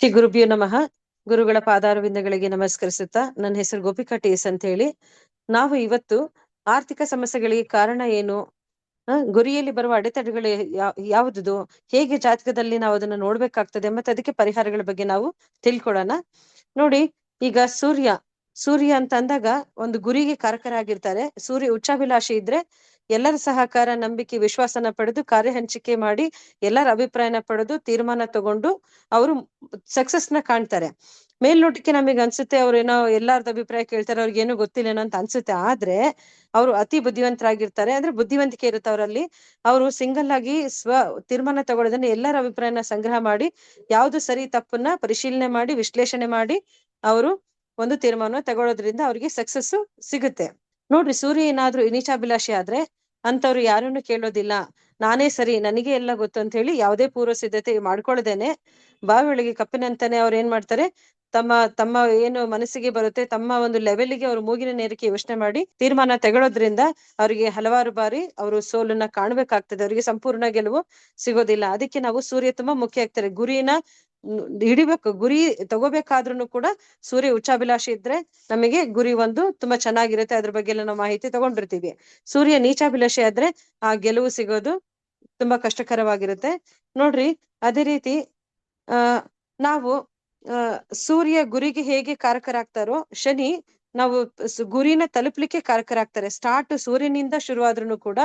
ಶ್ರೀ ಗುರುಭ್ಯೋ ನಮಃ. ಗುರುಗಳ ಪಾದಾರವಿಂದಗಳಿಗೆ ನಮಸ್ಕರಿಸುತ್ತಾ, ನನ್ನ ಹೆಸರು ಗೋಪಿಕಾ ಟಿ.ಎಸ್ ಅಂತ ಹೇಳಿ. ನಾವು ಇವತ್ತು ಆರ್ಥಿಕ ಸಮಸ್ಯೆಗಳಿಗೆ ಕಾರಣ ಏನು, ಗುರಿಯಲ್ಲಿ ಬರುವ ಅಡೆತಡೆಗಳು ಯಾವುದು, ಹೇಗೆ ಜಾತಕದಲ್ಲಿ ನಾವು ಅದನ್ನ ನೋಡ್ಬೇಕಾಗ್ತದೆ, ಮತ್ತೆ ಅದಕ್ಕೆ ಪರಿಹಾರಗಳ ಬಗ್ಗೆ ನಾವು ತಿಳ್ಕೊಳ್ಳೋಣ. ನೋಡಿ, ಈಗ ಸೂರ್ಯ ಅಂತ ಅಂದಾಗ ಒಂದು ಗುರಿಗೆ ಕಾರಕರಾಗಿರ್ತಾರೆ. ಸೂರ್ಯ ಉಚ್ಚಾಭಿಲಾಷಿ ಇದ್ರೆ ಎಲ್ಲರ ಸಹಕಾರ, ನಂಬಿಕೆ, ವಿಶ್ವಾಸನ ಪಡೆದು ಕಾರ್ಯ ಹಂಚಿಕೆ ಮಾಡಿ ಎಲ್ಲರ ಅಭಿಪ್ರಾಯನ ಪಡೆದು ತೀರ್ಮಾನ ತಗೊಂಡು ಅವರು ಸಕ್ಸಸ್ ನ ಕಾಣ್ತಾರೆ. ಮೇಲ್ನೋಟಕ್ಕೆ ನಮಗೆ ಅನ್ಸುತ್ತೆ ಅವ್ರೇನೋ ಎಲ್ಲಾರ್ದು ಅಭಿಪ್ರಾಯ ಕೇಳ್ತಾರೆ, ಅವ್ರಿಗೇನು ಗೊತ್ತಿಲ್ಲೇನೋ ಅಂತ ಅನ್ಸುತ್ತೆ. ಆದ್ರೆ ಅವರು ಅತಿ ಬುದ್ಧಿವಂತರಾಗಿರ್ತಾರೆ. ಅಂದ್ರೆ ಬುದ್ಧಿವಂತಿಕೆ ಇರುತ್ತೆ ಅವರಲ್ಲಿ. ಅವರು ಸಿಂಗಲ್ ಆಗಿ ತೀರ್ಮಾನ ತಗೊಳ್ಳೋದನ್ನ ಎಲ್ಲರ ಅಭಿಪ್ರಾಯನ ಸಂಗ್ರಹ ಮಾಡಿ ಯಾವ್ದು ಸರಿ ತಪ್ಪನ್ನ ಪರಿಶೀಲನೆ ಮಾಡಿ ವಿಶ್ಲೇಷಣೆ ಮಾಡಿ ಅವರು ಒಂದು ತೀರ್ಮಾನ ತಗೊಳ್ಳೋದ್ರಿಂದ ಅವ್ರಿಗೆ ಸಕ್ಸಸ್ ಸಿಗುತ್ತೆ. ನೋಡ್ರಿ, ಸೂರ್ಯ ಏನಾದ್ರೂ ನೀಚಾಭಿಲಾಷಿ ಆದ್ರೆ ಅಂತವ್ರು ಯಾರನ್ನು ಕೇಳೋದಿಲ್ಲ. ನಾನೇ ಸರಿ, ನನಗೆ ಎಲ್ಲ ಗೊತ್ತು ಅಂತ ಹೇಳಿ ಯಾವುದೇ ಪೂರ್ವ ಸಿದ್ಧತೆ ಮಾಡ್ಕೊಳ್ಳದೇನೆ ಬಾವಿ ಒಳಗೆ ಕಪ್ಪಿನಂತಾನೆ ಅವ್ರು ಏನ್ ಮಾಡ್ತಾರೆ, ತಮ್ಮ ಏನು ಮನಸ್ಸಿಗೆ ಬರುತ್ತೆ, ತಮ್ಮ ಒಂದು ಲೆವೆಲ್ಗೆ ಅವ್ರು ಮೂಗಿನ ನೇರಕ್ಕೆ ಯೋಚನೆ ಮಾಡಿ ತೀರ್ಮಾನ ತಗೊಳ್ಳೋದ್ರಿಂದ ಅವರಿಗೆ ಹಲವಾರು ಬಾರಿ ಅವರು ಸೋಲನ್ನ ಕಾಣ್ಬೇಕಾಗ್ತದೆ. ಅವರಿಗೆ ಸಂಪೂರ್ಣ ಗೆಲುವು ಸಿಗೋದಿಲ್ಲ. ಅದಕ್ಕೆ ನಾವು ಸೂರ್ಯ ತುಂಬಾ ಮುಖ್ಯ ಆಗ್ತಾರೆ. ಗುರಿನ ಹಿಡಿಬೇಕು, ಗುರಿ ತಗೋಬೇಕಾದ್ರೂ ಕೂಡ ಸೂರ್ಯ ಉಚ್ಚಾಭಿಲಾಷಿ ಇದ್ರೆ ನಮಗೆ ಗುರಿ ಒಂದು ತುಂಬಾ ಚೆನ್ನಾಗಿರುತ್ತೆ. ಅದ್ರ ಬಗ್ಗೆ ಎಲ್ಲ ನಾವು ಮಾಹಿತಿ ತಗೊಂಡಿರ್ತೀವಿ. ಸೂರ್ಯ ನೀಚಾಭಿಲಾಷಿ ಆದ್ರೆ ಆ ಗೆಲುವು ಸಿಗೋದು ತುಂಬಾ ಕಷ್ಟಕರವಾಗಿರುತ್ತೆ. ನೋಡ್ರಿ, ಅದೇ ರೀತಿ ನಾವು ಸೂರ್ಯ ಗುರಿಗೆ ಹೇಗೆ ಕಾರಕರಾಗ್ತಾರೋ, ಶನಿ ನಾವು ಗುರಿನ ತಲುಪಲಿಕ್ಕೆ ಕಾರಕರಾಗ್ತಾರೆ. ಸ್ಟಾರ್ಟ್ ಸೂರ್ಯನಿಂದ ಶುರುವಾದ್ರೂ ಕೂಡ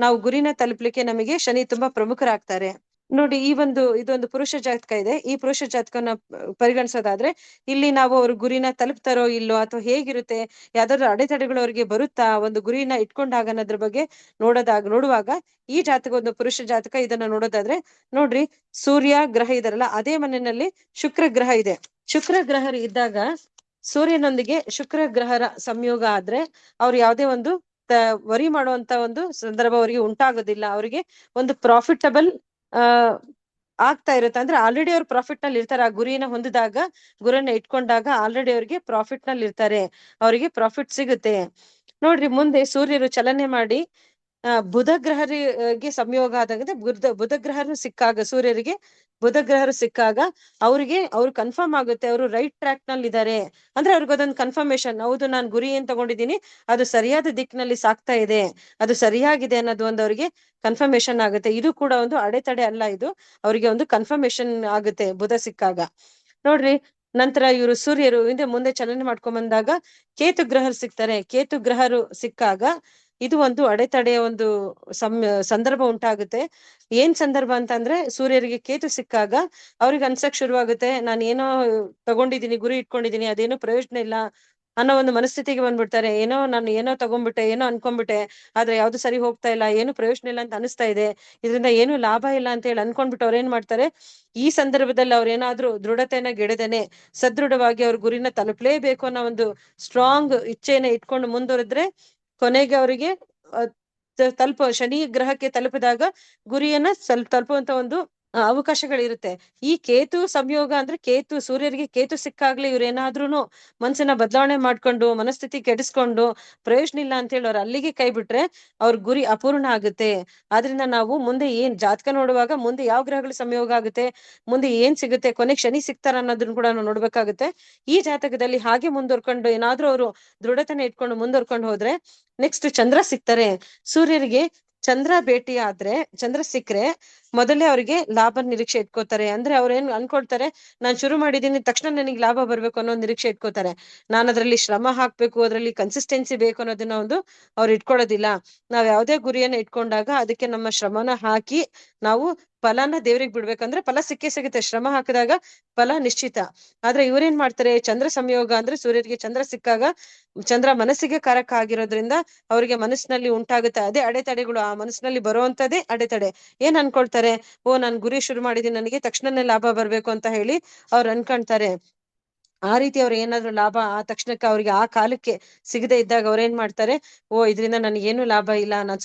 ನಾವು ಗುರಿನ ತಲುಪಲಿಕ್ಕೆ ನಮಗೆ ಶನಿ ತುಂಬಾ ಪ್ರಮುಖರಾಗ್ತಾರೆ. ನೋಡಿ, ಇದೊಂದು ಪುರುಷ ಜಾತಕ ಇದೆ. ಈ ಪುರುಷ ಜಾತಕನ ಪರಿಗಣಿಸೋದಾದ್ರೆ ಇಲ್ಲಿ ನಾವು ಅವ್ರ ಗುರಿನ ತಲುಪ್ತಾರೋ ಇಲ್ಲೋ, ಅಥವಾ ಹೇಗಿರುತ್ತೆ, ಯಾವ್ದಾದ್ರು ಅಡೆತಡೆಗಳು ಅವ್ರಿಗೆ ಬರುತ್ತಾ ಒಂದು ಗುರಿನ ಇಟ್ಕೊಂಡಾಗ ಅನ್ನೋದ್ರ ಬಗ್ಗೆ ನೋಡುವಾಗ ಈ ಜಾತಕ ಒಂದು ಪುರುಷ ಜಾತಕ. ಇದನ್ನ ನೋಡೋದಾದ್ರೆ ನೋಡ್ರಿ, ಸೂರ್ಯ ಗ್ರಹ ಇದಾರಲ್ಲ, ಅದೇ ಮನೆಯಲ್ಲಿ ಶುಕ್ರ ಗ್ರಹ ಇದೆ. ಶುಕ್ರ ಗ್ರಹರು ಇದ್ದಾಗ ಸೂರ್ಯನೊಂದಿಗೆ ಶುಕ್ರ ಗ್ರಹರ ಸಂಯೋಗ ಆದ್ರೆ ಅವ್ರು ಯಾವುದೇ ಒಂದು ವರಿ ಮಾಡುವಂತ ಒಂದು ಸಂದರ್ಭ ಅವರಿಗೆ ಉಂಟಾಗೋದಿಲ್ಲ. ಅವರಿಗೆ ಒಂದು ಪ್ರಾಫಿಟಬಲ್ ಆಗ್ತಾ ಇರುತ್ತೆ. ಅಂದ್ರೆ ಆಲ್ರೆಡಿ ಅವ್ರು ಪ್ರಾಫಿಟ್ ನಲ್ಲಿ ಇರ್ತಾರೆ. ಆ ಗುರಿನ ಹೊಂದಿದಾಗ, ಗುರಿನ ಇಟ್ಕೊಂಡಾಗ ಆಲ್ರೆಡಿ ಅವ್ರಿಗೆ ಪ್ರಾಫಿಟ್ ನಲ್ಲಿ ಇರ್ತಾರೆ, ಅವರಿಗೆ ಪ್ರಾಫಿಟ್ ಸಿಗುತ್ತೆ. ನೋಡ್ರಿ, ಮುಂದೆ ಸೂರ್ಯರು ಚಲನೆ ಮಾಡಿ ಬುಧ ಗ್ರಹರಿಗೆ ಸಂಯೋಗ ಆದಾಗ ಬುಧ ಗ್ರಹರು ಸಿಕ್ಕಾಗ, ಸೂರ್ಯರಿಗೆ ಬುಧ ಗ್ರಹರು ಸಿಕ್ಕಾಗ ಅವ್ರು ಕನ್ಫರ್ಮ್ ಆಗುತ್ತೆ, ಅವರು ರೈಟ್ ಟ್ರ್ಯಾಕ್ ನಲ್ಲಿ ಇದ್ದಾರೆ. ಅಂದ್ರೆ ಅವ್ರಿಗೆ ಅದೊಂದು ಕನ್ಫರ್ಮೇಶನ್, ಹೌದು ನಾನು ಗುರಿ ಏನ್ ತಗೊಂಡಿದ್ದೀನಿ ಅದು ಸರಿಯಾದ ದಿಕ್ಕಿನಲ್ಲಿ ಸಾಕ್ತಾ ಇದೆ, ಅದು ಸರಿಯಾಗಿದೆ ಅನ್ನೋದು ಒಂದು ಅವ್ರಿಗೆ ಕನ್ಫರ್ಮೇಶನ್ ಆಗುತ್ತೆ. ಇದು ಕೂಡ ಒಂದು ಅಡೆತಡೆ ಅಲ್ಲ, ಇದು ಅವರಿಗೆ ಒಂದು ಕನ್ಫರ್ಮೇಶನ್ ಆಗುತ್ತೆ ಬುಧ ಸಿಕ್ಕಾಗ. ನೋಡ್ರಿ, ನಂತರ ಇವರು ಸೂರ್ಯರು ಮುಂದೆ ಚಲನೆ ಮಾಡ್ಕೊಂಡ್ ಬಂದಾಗ ಕೇತು ಗ್ರಹರು ಸಿಗ್ತಾರೆ. ಕೇತು ಗ್ರಹರು ಸಿಕ್ಕಾಗ ಇದು ಒಂದು ಅಡೆತಡೆಯ ಒಂದು ಸಂದರ್ಭ ಉಂಟಾಗುತ್ತೆ. ಏನ್ ಸಂದರ್ಭ ಅಂತಂದ್ರೆ, ಸೂರ್ಯರಿಗೆ ಕೇತು ಸಿಕ್ಕಾಗ ಅವ್ರಿಗೆ ಅನ್ಸಕ್ ಶುರುವಾಗುತ್ತೆ, ನಾನು ಏನೋ ತಗೊಂಡಿದ್ದೀನಿ, ಗುರಿ ಇಟ್ಕೊಂಡಿದ್ದೀನಿ, ಅದೇನೋ ಪ್ರಯೋಜನ ಇಲ್ಲ ಅನ್ನೋ ಒಂದು ಮನಸ್ಥಿತಿಗೆ ಬಂದ್ಬಿಡ್ತಾರೆ. ನಾನು ಏನೋ ತಗೊಂಡ್ಬಿಟ್ಟೆ, ಏನೋ ಅನ್ಕೊಂಡ್ಬಿಟ್ಟೆ, ಆದ್ರೆ ಯಾವ್ದು ಸರಿ ಹೋಗ್ತಾ ಇಲ್ಲ, ಏನು ಪ್ರಯೋಜನ ಇಲ್ಲ ಅಂತ ಅನಿಸ್ತಾ ಇದೆ, ಇದರಿಂದ ಏನು ಲಾಭ ಇಲ್ಲ ಅಂತ ಹೇಳಿ ಅನ್ಕೊಂಡ್ಬಿಟ್ಟು ಅವ್ರ ಏನ್ ಮಾಡ್ತಾರೆ, ಈ ಸಂದರ್ಭದಲ್ಲಿ ಅವ್ರೇನಾದ್ರೂ ದೃಢತೆನ ಗೆಡದೇನೆ ಸದೃಢವಾಗಿ ಅವ್ರ ಗುರಿನ ತಲುಪಲೇಬೇಕು ಅನ್ನೋ ಒಂದು ಸ್ಟ್ರಾಂಗ್ ಇಚ್ಛೆನ ಇಟ್ಕೊಂಡು ಮುಂದುವರೆದ್ರೆ ಕೊನೆಗೆ ಅವರಿಗೆ ಶನಿ ಗ್ರಹಕ್ಕೆ ತಲುಪಿದಾಗ ಗುರಿಯನ್ನ ತಲುಪುವಂತ ಒಂದು ಅವಕಾಶಗಳಿರುತ್ತೆ. ಈ ಕೇತು ಸಂಯೋಗ ಅಂದ್ರೆ ಸೂರ್ಯರಿಗೆ ಕೇತು ಸಿಕ್ಕಾಗ್ಲೇ ಇವ್ರೇನಾದ್ರೂನು ಮನ್ಸನ್ನ ಬದಲಾವಣೆ ಮಾಡ್ಕೊಂಡು, ಮನಸ್ಥಿತಿ ಕೆಡಿಸ್ಕೊಂಡು, ಪ್ರಯೋಜನ ಇಲ್ಲ ಅಂತ ಹೇಳಿ ಅವ್ರು ಅಲ್ಲಿಗೆ ಕೈ ಬಿಟ್ರೆ ಅವ್ರ ಗುರಿ ಅಪೂರ್ಣ ಆಗುತ್ತೆ. ಆದ್ರಿಂದ ನಾವು ಮುಂದೆ ಏನ್ ಜಾತಕ ನೋಡುವಾಗ ಮುಂದೆ ಯಾವ ಗ್ರಹಗಳು ಸಂಯೋಗ ಆಗುತ್ತೆ, ಮುಂದೆ ಏನ್ ಸಿಗುತ್ತೆ, ಕೊನೆಗೆ ಶನಿ ಸಿಗ್ತಾರ ಅನ್ನೋದನ್ನ ಕೂಡ ನಾವು ನೋಡ್ಬೇಕಾಗುತ್ತೆ. ಈ ಜಾತಕದಲ್ಲಿ ಹಾಗೆ ಮುಂದುವರ್ಕೊಂಡು ಏನಾದ್ರೂ ಅವರು ದೃಢತೆನ ಇಟ್ಕೊಂಡು ಮುಂದುವರ್ಕೊಂಡು ಹೋದ್ರೆ ನೆಕ್ಸ್ಟ್ ಚಂದ್ರ ಸಿಗ್ತಾರೆ. ಸೂರ್ಯರಿಗೆ ಚಂದ್ರ ಭೇಟಿ ಆದ್ರೆ, ಚಂದ್ರ ಸಿಕ್ಕರೆ ಮೊದಲೇ ಅವರಿಗೆ ಲಾಭ ನಿರೀಕ್ಷೆ ಇಟ್ಕೋತಾರೆ. ಅಂದ್ರೆ ಅವ್ರೇನ್ ಅನ್ಕೊಳ್ತಾರೆ, ನಾನ್ ಶುರು ಮಾಡಿದೀನಿ ತಕ್ಷಣ ನನಗೆ ಲಾಭ ಬರ್ಬೇಕು ಅನ್ನೋ ನಿರೀಕ್ಷೆ ಇಟ್ಕೋತಾರೆ. ನಾನು ಅದ್ರಲ್ಲಿ ಶ್ರಮ ಹಾಕ್ಬೇಕು, ಅದ್ರಲ್ಲಿ ಕನ್ಸಿಸ್ಟೆನ್ಸಿ ಬೇಕು ಅನ್ನೋದನ್ನ ಅವ್ರು ಇಟ್ಕೊಳ್ಳೋದಿಲ್ಲ. ನಾವ್ ಯಾವ್ದೇ ಗುರಿಯನ್ನ ಇಟ್ಕೊಂಡಾಗ ಅದಕ್ಕೆ ನಮ್ಮ ಶ್ರಮನ ಹಾಕಿ ನಾವು ಫಲನ ದೇವ್ರಿಗೆ ಬಿಡ್ಬೇಕಂದ್ರೆ ಫಲ ಸಿಕ್ಕೇ ಸಿಗುತ್ತೆ. ಶ್ರಮ ಹಾಕಿದಾಗ ಫಲ ನಿಶ್ಚಿತ. ಆದ್ರೆ ಇವ್ರೇನ್ ಮಾಡ್ತಾರೆ, ಚಂದ್ರ ಸಂಯೋಗ ಅಂದ್ರೆ ಸೂರ್ಯರಿಗೆ ಚಂದ್ರ ಸಿಕ್ಕಾಗ ಚಂದ್ರ ಮನಸ್ಸಿಗೆ ಕಾರಕ ಆಗಿರೋದ್ರಿಂದ ಅವರಿಗೆ ಮನಸ್ಸಿನಲ್ಲಿ ಉಂಟಾಗುತ್ತೆ ಅದೇ ಅಡೆತಡೆಗಳು. ಆ ಮನಸ್ಸಿನಲ್ಲಿ ಬರುವಂತದೇ ಅಡೆತಡೆ. ಏನ್ ಅನ್ಕೊಳ್ತಾರೆ, ನಾನ್ ಗುರಿ ಶುರು ಮಾಡಿದೀನಿ, ನನಗೆ ತಕ್ಷಣನೇ ಲಾಭ ಬರ್ಬೇಕು ಅಂತ ಹೇಳಿ ಅವ್ರು ಅನ್ಕೊಂತಾರೆ. ಆ ರೀತಿ ಅವ್ರು ಏನಾದ್ರು ಲಾಭ ಆ ತಕ್ಷಣಕ್ಕೆ ಅವ್ರಿಗೆ ಆ ಕಾಲಕ್ಕೆ ಸಿಗದೆ ಇದ್ದಾಗ ಅವ್ರ ಏನ್ ಮಾಡ್ತಾರೆ, ಇದರಿಂದ ನನಗೇನು ಲಾಭ ಇಲ್ಲ,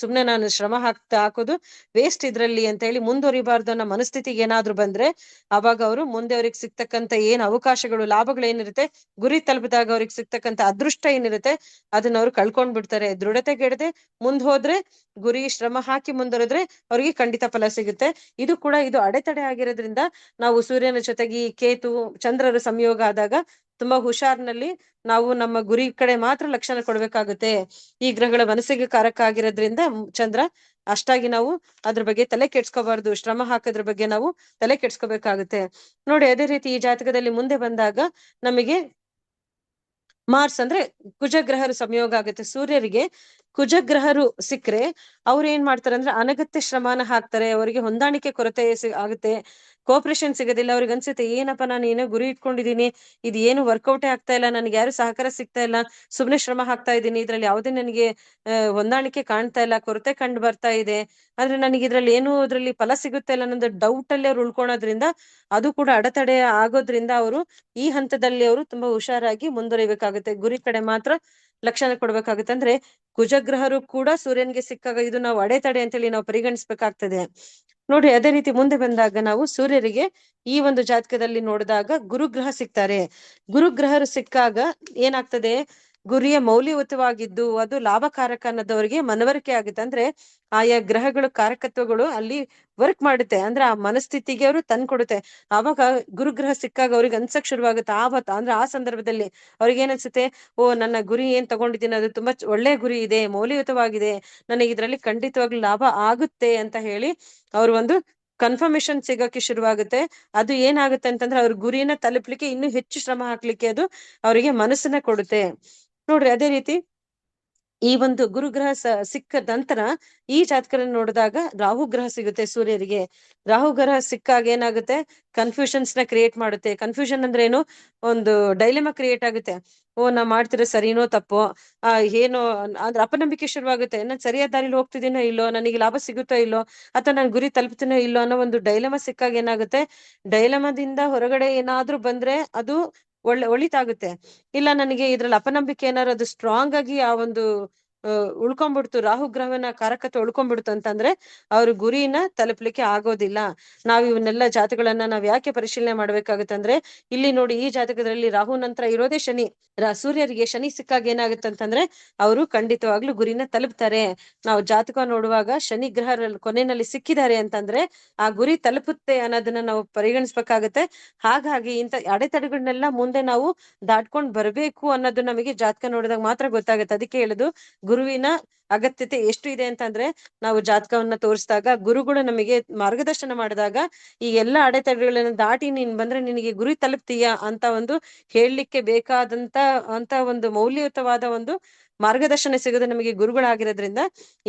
ನಾನು ಶ್ರಮ ಹಾಕೋದು ವೇಸ್ಟ್ ಇದ್ರಲ್ಲಿ ಅಂತ ಹೇಳಿ ಮುಂದುವರಿಬಾರ್ದು ಅನ್ನೋ ಮನಸ್ಥಿತಿಗೆ ಏನಾದ್ರು ಬಂದ್ರೆ ಅವಾಗ ಅವರು ಮುಂದೆ ಅವ್ರಿಗೆ ಸಿಗ್ತಕ್ಕಂತ ಏನ್ ಅವಕಾಶಗಳು, ಲಾಭಗಳು ಏನಿರುತ್ತೆ, ಗುರಿ ತಲುಪಿದಾಗ ಅವ್ರಿಗೆ ಸಿಗ್ತಕ್ಕಂತ ಅದೃಷ್ಟ ಏನಿರುತ್ತೆ ಅದನ್ನ ಅವ್ರು ಕಳ್ಕೊಂಡ್ ಬಿಡ್ತಾರೆ. ದೃಢತೆಗೆಡದೆ ಮುಂದ್ ಹೋದ್ರೆ, ಗುರಿ ಶ್ರಮ ಹಾಕಿ ಮುಂದುವರೆದ್ರೆ ಅವ್ರಿಗೆ ಖಂಡಿತ ಫಲ ಸಿಗುತ್ತೆ. ಇದು ಅಡೆತಡೆ ಆಗಿರೋದ್ರಿಂದ ನಾವು ಸೂರ್ಯನ ಜೊತೆಗೆ ಕೇತು ಚಂದ್ರರ ಸಂಯೋಗ ಆದಾಗ ತುಂಬಾ ಹುಷಾರ್ನಲ್ಲಿ ನಾವು ನಮ್ಮ ಗುರಿ ಕಡೆ ಮಾತ್ರ ಲಕ್ಷಣ ಕೊಡ್ಬೇಕಾಗುತ್ತೆ. ಈ ಗ್ರಹಗಳ ಮನಸ್ಸಿಗೆ ಕಾರಕ ಆಗಿರೋದ್ರಿಂದ ಚಂದ್ರ, ಅಷ್ಟಾಗಿ ನಾವು ಅದ್ರ ಬಗ್ಗೆ ತಲೆ ಕೆಡ್ಸ್ಕೋಬಾರ್ದು, ಶ್ರಮ ಹಾಕೋದ್ರ ಬಗ್ಗೆ ನಾವು ತಲೆ ಕೆಡ್ಸ್ಕೋಬೇಕಾಗುತ್ತೆ. ನೋಡಿ, ಅದೇ ರೀತಿ ಈ ಜಾತಕದಲ್ಲಿ ಮುಂದೆ ಬಂದಾಗ ನಮಗೆ ಮಾರ್ಸ್ ಅಂದ್ರೆ ಕುಜಗ್ರಹರು ಸಂಯೋಗ ಆಗುತ್ತೆ. ಸೂರ್ಯರಿಗೆ ಕುಜಗ್ರಹರು ಸಿಕ್ಕರೆ ಅವ್ರು ಏನ್ ಮಾಡ್ತಾರೆ ಅಂದ್ರೆ ಅನಗತ್ಯ ಶ್ರಮನ ಹಾಕ್ತಾರೆ, ಅವರಿಗೆ ಹೊಂದಾಣಿಕೆ ಕೊರತೆ ಆಗುತ್ತೆ, ಕೋಪರೇಷನ್ ಸಿಗೋದಿಲ್ಲ. ಅವ್ರಿಗೆ ಅನ್ಸುತ್ತೆ, ಏನಪ್ಪ ನಾನು ಏನೋ ಗುರಿ ಇಟ್ಕೊಂಡಿದೀನಿ, ಇದು ಏನು ವರ್ಕೌಟೇ ಆಗ್ತಾ ಇಲ್ಲ, ನನ್ಗೆ ಯಾರು ಸಹಕಾರ ಸಿಗ್ತಾ ಇಲ್ಲ, ಸುಮ್ನೆ ಶ್ರಮ ಹಾಕ್ತಾ ಇದ್ದೀನಿ, ಇದ್ರಲ್ಲಿ ಯಾವುದೇ ನನಗೆ ಹೊಂದಾಣಿಕೆ ಕಾಣ್ತಾ ಇಲ್ಲ, ಕೊರತೆ ಕಂಡು ಬರ್ತಾ ಇದೆ, ಆದ್ರೆ ನನಗೆ ಇದ್ರಲ್ಲಿ ಅದ್ರಲ್ಲಿ ಫಲ ಸಿಗುತ್ತೆ ಇಲ್ಲ ಅನ್ನೋದು ಡೌಟ್ ಅಲ್ಲಿ ಅವ್ರು ಉಳ್ಕೊಳೋದ್ರಿಂದ ಅದು ಕೂಡ ಅಡೆತಡೆ ಆಗೋದ್ರಿಂದ ಅವರು ಈ ಹಂತದಲ್ಲಿ ಅವರು ತುಂಬಾ ಹುಷಾರಾಗಿ ಮುಂದುವರಿಬೇಕಾಗುತ್ತೆ, ಗುರಿ ಕಡೆ ಮಾತ್ರ ಲಕ್ಷಣ ಕೊಡ್ಬೇಕಾಗುತ್ತೆ. ಅಂದ್ರೆ ಕುಜಗ್ರಹರು ಕೂಡ ಸೂರ್ಯನ್ಗೆ ಸಿಕ್ಕಾಗ ಇದು ನಾವು ಅಡೆತಡೆ ಅಂತೇಳಿ ನಾವು ಪರಿಗಣಿಸ್ಬೇಕಾಗ್ತದೆ. ನೋಡಿ, ಅದೇ ರೀತಿ ಮುಂದೆ ಬಂದಾಗ ನಾವು ಸೂರ್ಯರಿಗೆ ಈ ಒಂದು ಜಾತಕದಲ್ಲಿ ನೋಡಿದಾಗ ಗುರುಗ್ರಹ ಸಿಗ್ತಾರೆ. ಗುರುಗ್ರಹರು ಸಿಕ್ಕಾಗ ಏನಾಗ್ತದೆ, ಗುರಿಯ ಮೌಲ್ಯಯುತವಾಗಿದ್ದು ಅದು ಲಾಭಕಾರಕ ಅನ್ನೋದವರಿಗೆ ಮನವರಿಕೆ ಆಗುತ್ತೆ. ಅಂದ್ರೆ ಆಯಾ ಗ್ರಹಗಳು ಕಾರಕತ್ವಗಳು ಅಲ್ಲಿ ವರ್ಕ್ ಮಾಡುತ್ತೆ, ಅಂದ್ರೆ ಆ ಮನಸ್ಥಿತಿಗೆ ಅವರು ತಂದ್ಕೊಡುತ್ತೆ. ಆವಾಗ ಗುರುಗ್ರಹ ಸಿಕ್ಕಾಗ ಅವ್ರಿಗೆ ಅನ್ಸಕ್ ಶುರುವಾಗುತ್ತೆ. ಅಂದ್ರೆ ಆ ಸಂದರ್ಭದಲ್ಲಿ ಅವ್ರಿಗೆ ಏನ್ಸುತ್ತೆ, ನನ್ನ ಗುರಿ ಏನ್ ತಗೊಂಡಿದ್ದೀನಿ ಅದು ತುಂಬಾ ಒಳ್ಳೆ ಗುರಿ ಇದೆ, ಮೌಲ್ಯಯುತವಾಗಿದೆ, ನನಗೆ ಇದ್ರಲ್ಲಿ ಖಂಡಿತವಾಗ್ಲೂ ಲಾಭ ಆಗುತ್ತೆ ಅಂತ ಹೇಳಿ ಅವ್ರು ಒಂದು ಕನ್ಫರ್ಮೇಶನ್ ಸಿಗಕ್ಕೆ ಶುರುವಾಗುತ್ತೆ. ಅದು ಏನಾಗುತ್ತೆ ಅಂತಂದ್ರೆ ಅವ್ರ ಗುರಿನ ತಲುಪ್ಲಿಕ್ಕೆ ಇನ್ನೂ ಹೆಚ್ಚು ಶ್ರಮ ಹಾಕ್ಲಿಕ್ಕೆ ಅದು ಅವರಿಗೆ ಮನಸ್ಸನ್ನ ಕೊಡುತ್ತೆ. ನೋಡ್ರಿ, ಅದೇ ರೀತಿ ಈ ಒಂದು ಗುರುಗ್ರಹ ಸಿಕ್ಕ ನಂತರ ಈ ಜಾತಕರನ್ನು ನೋಡಿದಾಗ ರಾಹು ಗ್ರಹ ಸಿಗುತ್ತೆ ಸೂರ್ಯರಿಗೆ. ರಾಹು ಗ್ರಹ ಸಿಕ್ಕಾಗ ಏನಾಗುತ್ತೆ, ಕನ್ಫ್ಯೂಷನ್ಸ್ ನ ಕ್ರಿಯೇಟ್ ಮಾಡುತ್ತೆ. ಕನ್ಫ್ಯೂಷನ್ ಅಂದ್ರೆ ಏನು, ಒಂದು ಡೈಲೆಮಾ ಕ್ರಿಯೇಟ್ ಆಗುತ್ತೆ. ನಾ ಮಾಡ್ತಿರೋ ಸರಿನೋ ತಪ್ಪೋ, ಏನೋ ಅಂದ್ರೆ ಅಪನಂಬಿಕೆ ಶುರುವಾಗುತ್ತೆ. ನಾನ್ ಸರಿಯಾದ ದಾರಿಲಿ ಹೋಗ್ತಿದ್ದೀನೋ ಇಲ್ಲೋ, ನನಗೆ ಲಾಭ ಸಿಗುತ್ತೋ ಇಲ್ಲೋ, ಅಥವಾ ನಾನು ಗುರಿ ತಲುಪ್ತೀನೋ ಇಲ್ಲೋ ಅನ್ನೋ ಒಂದು ಡೈಲೆಮಾ ಸಿಕ್ಕಾಗ ಏನಾಗುತ್ತೆ, ಡೈಲೆಮಾದಿಂದ ಹೊರಗಡೆ ಏನಾದ್ರೂ ಬಂದ್ರೆ ಅದು ಒಳಿತಾಗುತ್ತೆ. ಇಲ್ಲ ನನಗೆ ಇದ್ರಲ್ಲಿ ಅಪನಂಬಿಕೆ ಏನಾದ್ರು ಅದು ಸ್ಟ್ರಾಂಗ್ ಆಗಿ ಆ ಒಂದು ಉಳ್ಕೊಂಡ್ಬಿಡ್ತು, ರಾಹುಗ್ರಹವನ್ನ ಕಾರಕತ್ವ ಉಳ್ಕೊಂಡ್ಬಿಡ್ತು ಅಂತಂದ್ರೆ ಅವ್ರ ಗುರಿನ ತಲುಪ್ಲಿಕ್ಕೆ ಆಗೋದಿಲ್ಲ. ನಾವ್ ಇವನ್ನೆಲ್ಲ ಜಾತಕಗಳನ್ನ ನಾವ್ ಯಾಕೆ ಪರಿಶೀಲನೆ ಮಾಡ್ಬೇಕಾಗತ್ತೆ ಅಂದ್ರೆ, ಇಲ್ಲಿ ನೋಡಿ, ಈ ಜಾತಕದಲ್ಲಿ ರಾಹು ನಂತರ ಇರೋದೇ ಶನಿ. ಸೂರ್ಯರಿಗೆ ಶನಿ ಸಿಕ್ಕಾಗ ಏನಾಗುತ್ತೆ ಅಂತಂದ್ರೆ ಅವರು ಖಂಡಿತವಾಗ್ಲೂ ಗುರಿನ ತಲುಪ್ತಾರೆ. ನಾವು ಜಾತಕ ನೋಡುವಾಗ ಶನಿ ಗ್ರಹ ಕೊನೆಯಲ್ಲಿ ಸಿಕ್ಕಿದ್ದಾರೆ ಅಂತಂದ್ರೆ ಆ ಗುರಿ ತಲುಪುತ್ತೆ ಅನ್ನೋದನ್ನ ನಾವು ಪರಿಗಣಿಸ್ಬೇಕಾಗತ್ತೆ. ಹಾಗಾಗಿ ಇಂಥ ಅಡೆತಡೆಗಳನ್ನೆಲ್ಲ ಮುಂದೆ ನಾವು ದಾಟ್ಕೊಂಡ್ ಬರ್ಬೇಕು ಅನ್ನೋದು ನಮಗೆ ಜಾತಕ ನೋಡಿದಾಗ ಮಾತ್ರ ಗೊತ್ತಾಗುತ್ತೆ. ಅದಕ್ಕೆ ಹೇಳುದು, ಗುರುವಿನ ಅಗತ್ಯತೆ ಎಷ್ಟು ಇದೆ ಅಂತಂದ್ರೆ, ನಾವು ಜಾತಕವನ್ನ ತೋರಿಸಿದಾಗ ಗುರುಗಳು ನಮಗೆ ಮಾರ್ಗದರ್ಶನ ಮಾಡಿದಾಗ ಈ ಎಲ್ಲಾ ಅಡೆತಡೆಗಳನ್ನ ದಾಟಿ ನೀನ್ ಬಂದ್ರೆ ನಿನಗೆ ಗುರಿ ತಲುಪ್ತೀಯಾ ಅಂತ ಒಂದು ಹೇಳಲಿಕ್ಕೆ ಬೇಕಾದಂತ ಒಂದು ಮೌಲ್ಯಯುತವಾದ ಒಂದು ಮಾರ್ಗದರ್ಶನ ಸಿಗೋದು ನಮಗೆ ಗುರುಗಳಾಗಿರೋದ್ರಿಂದ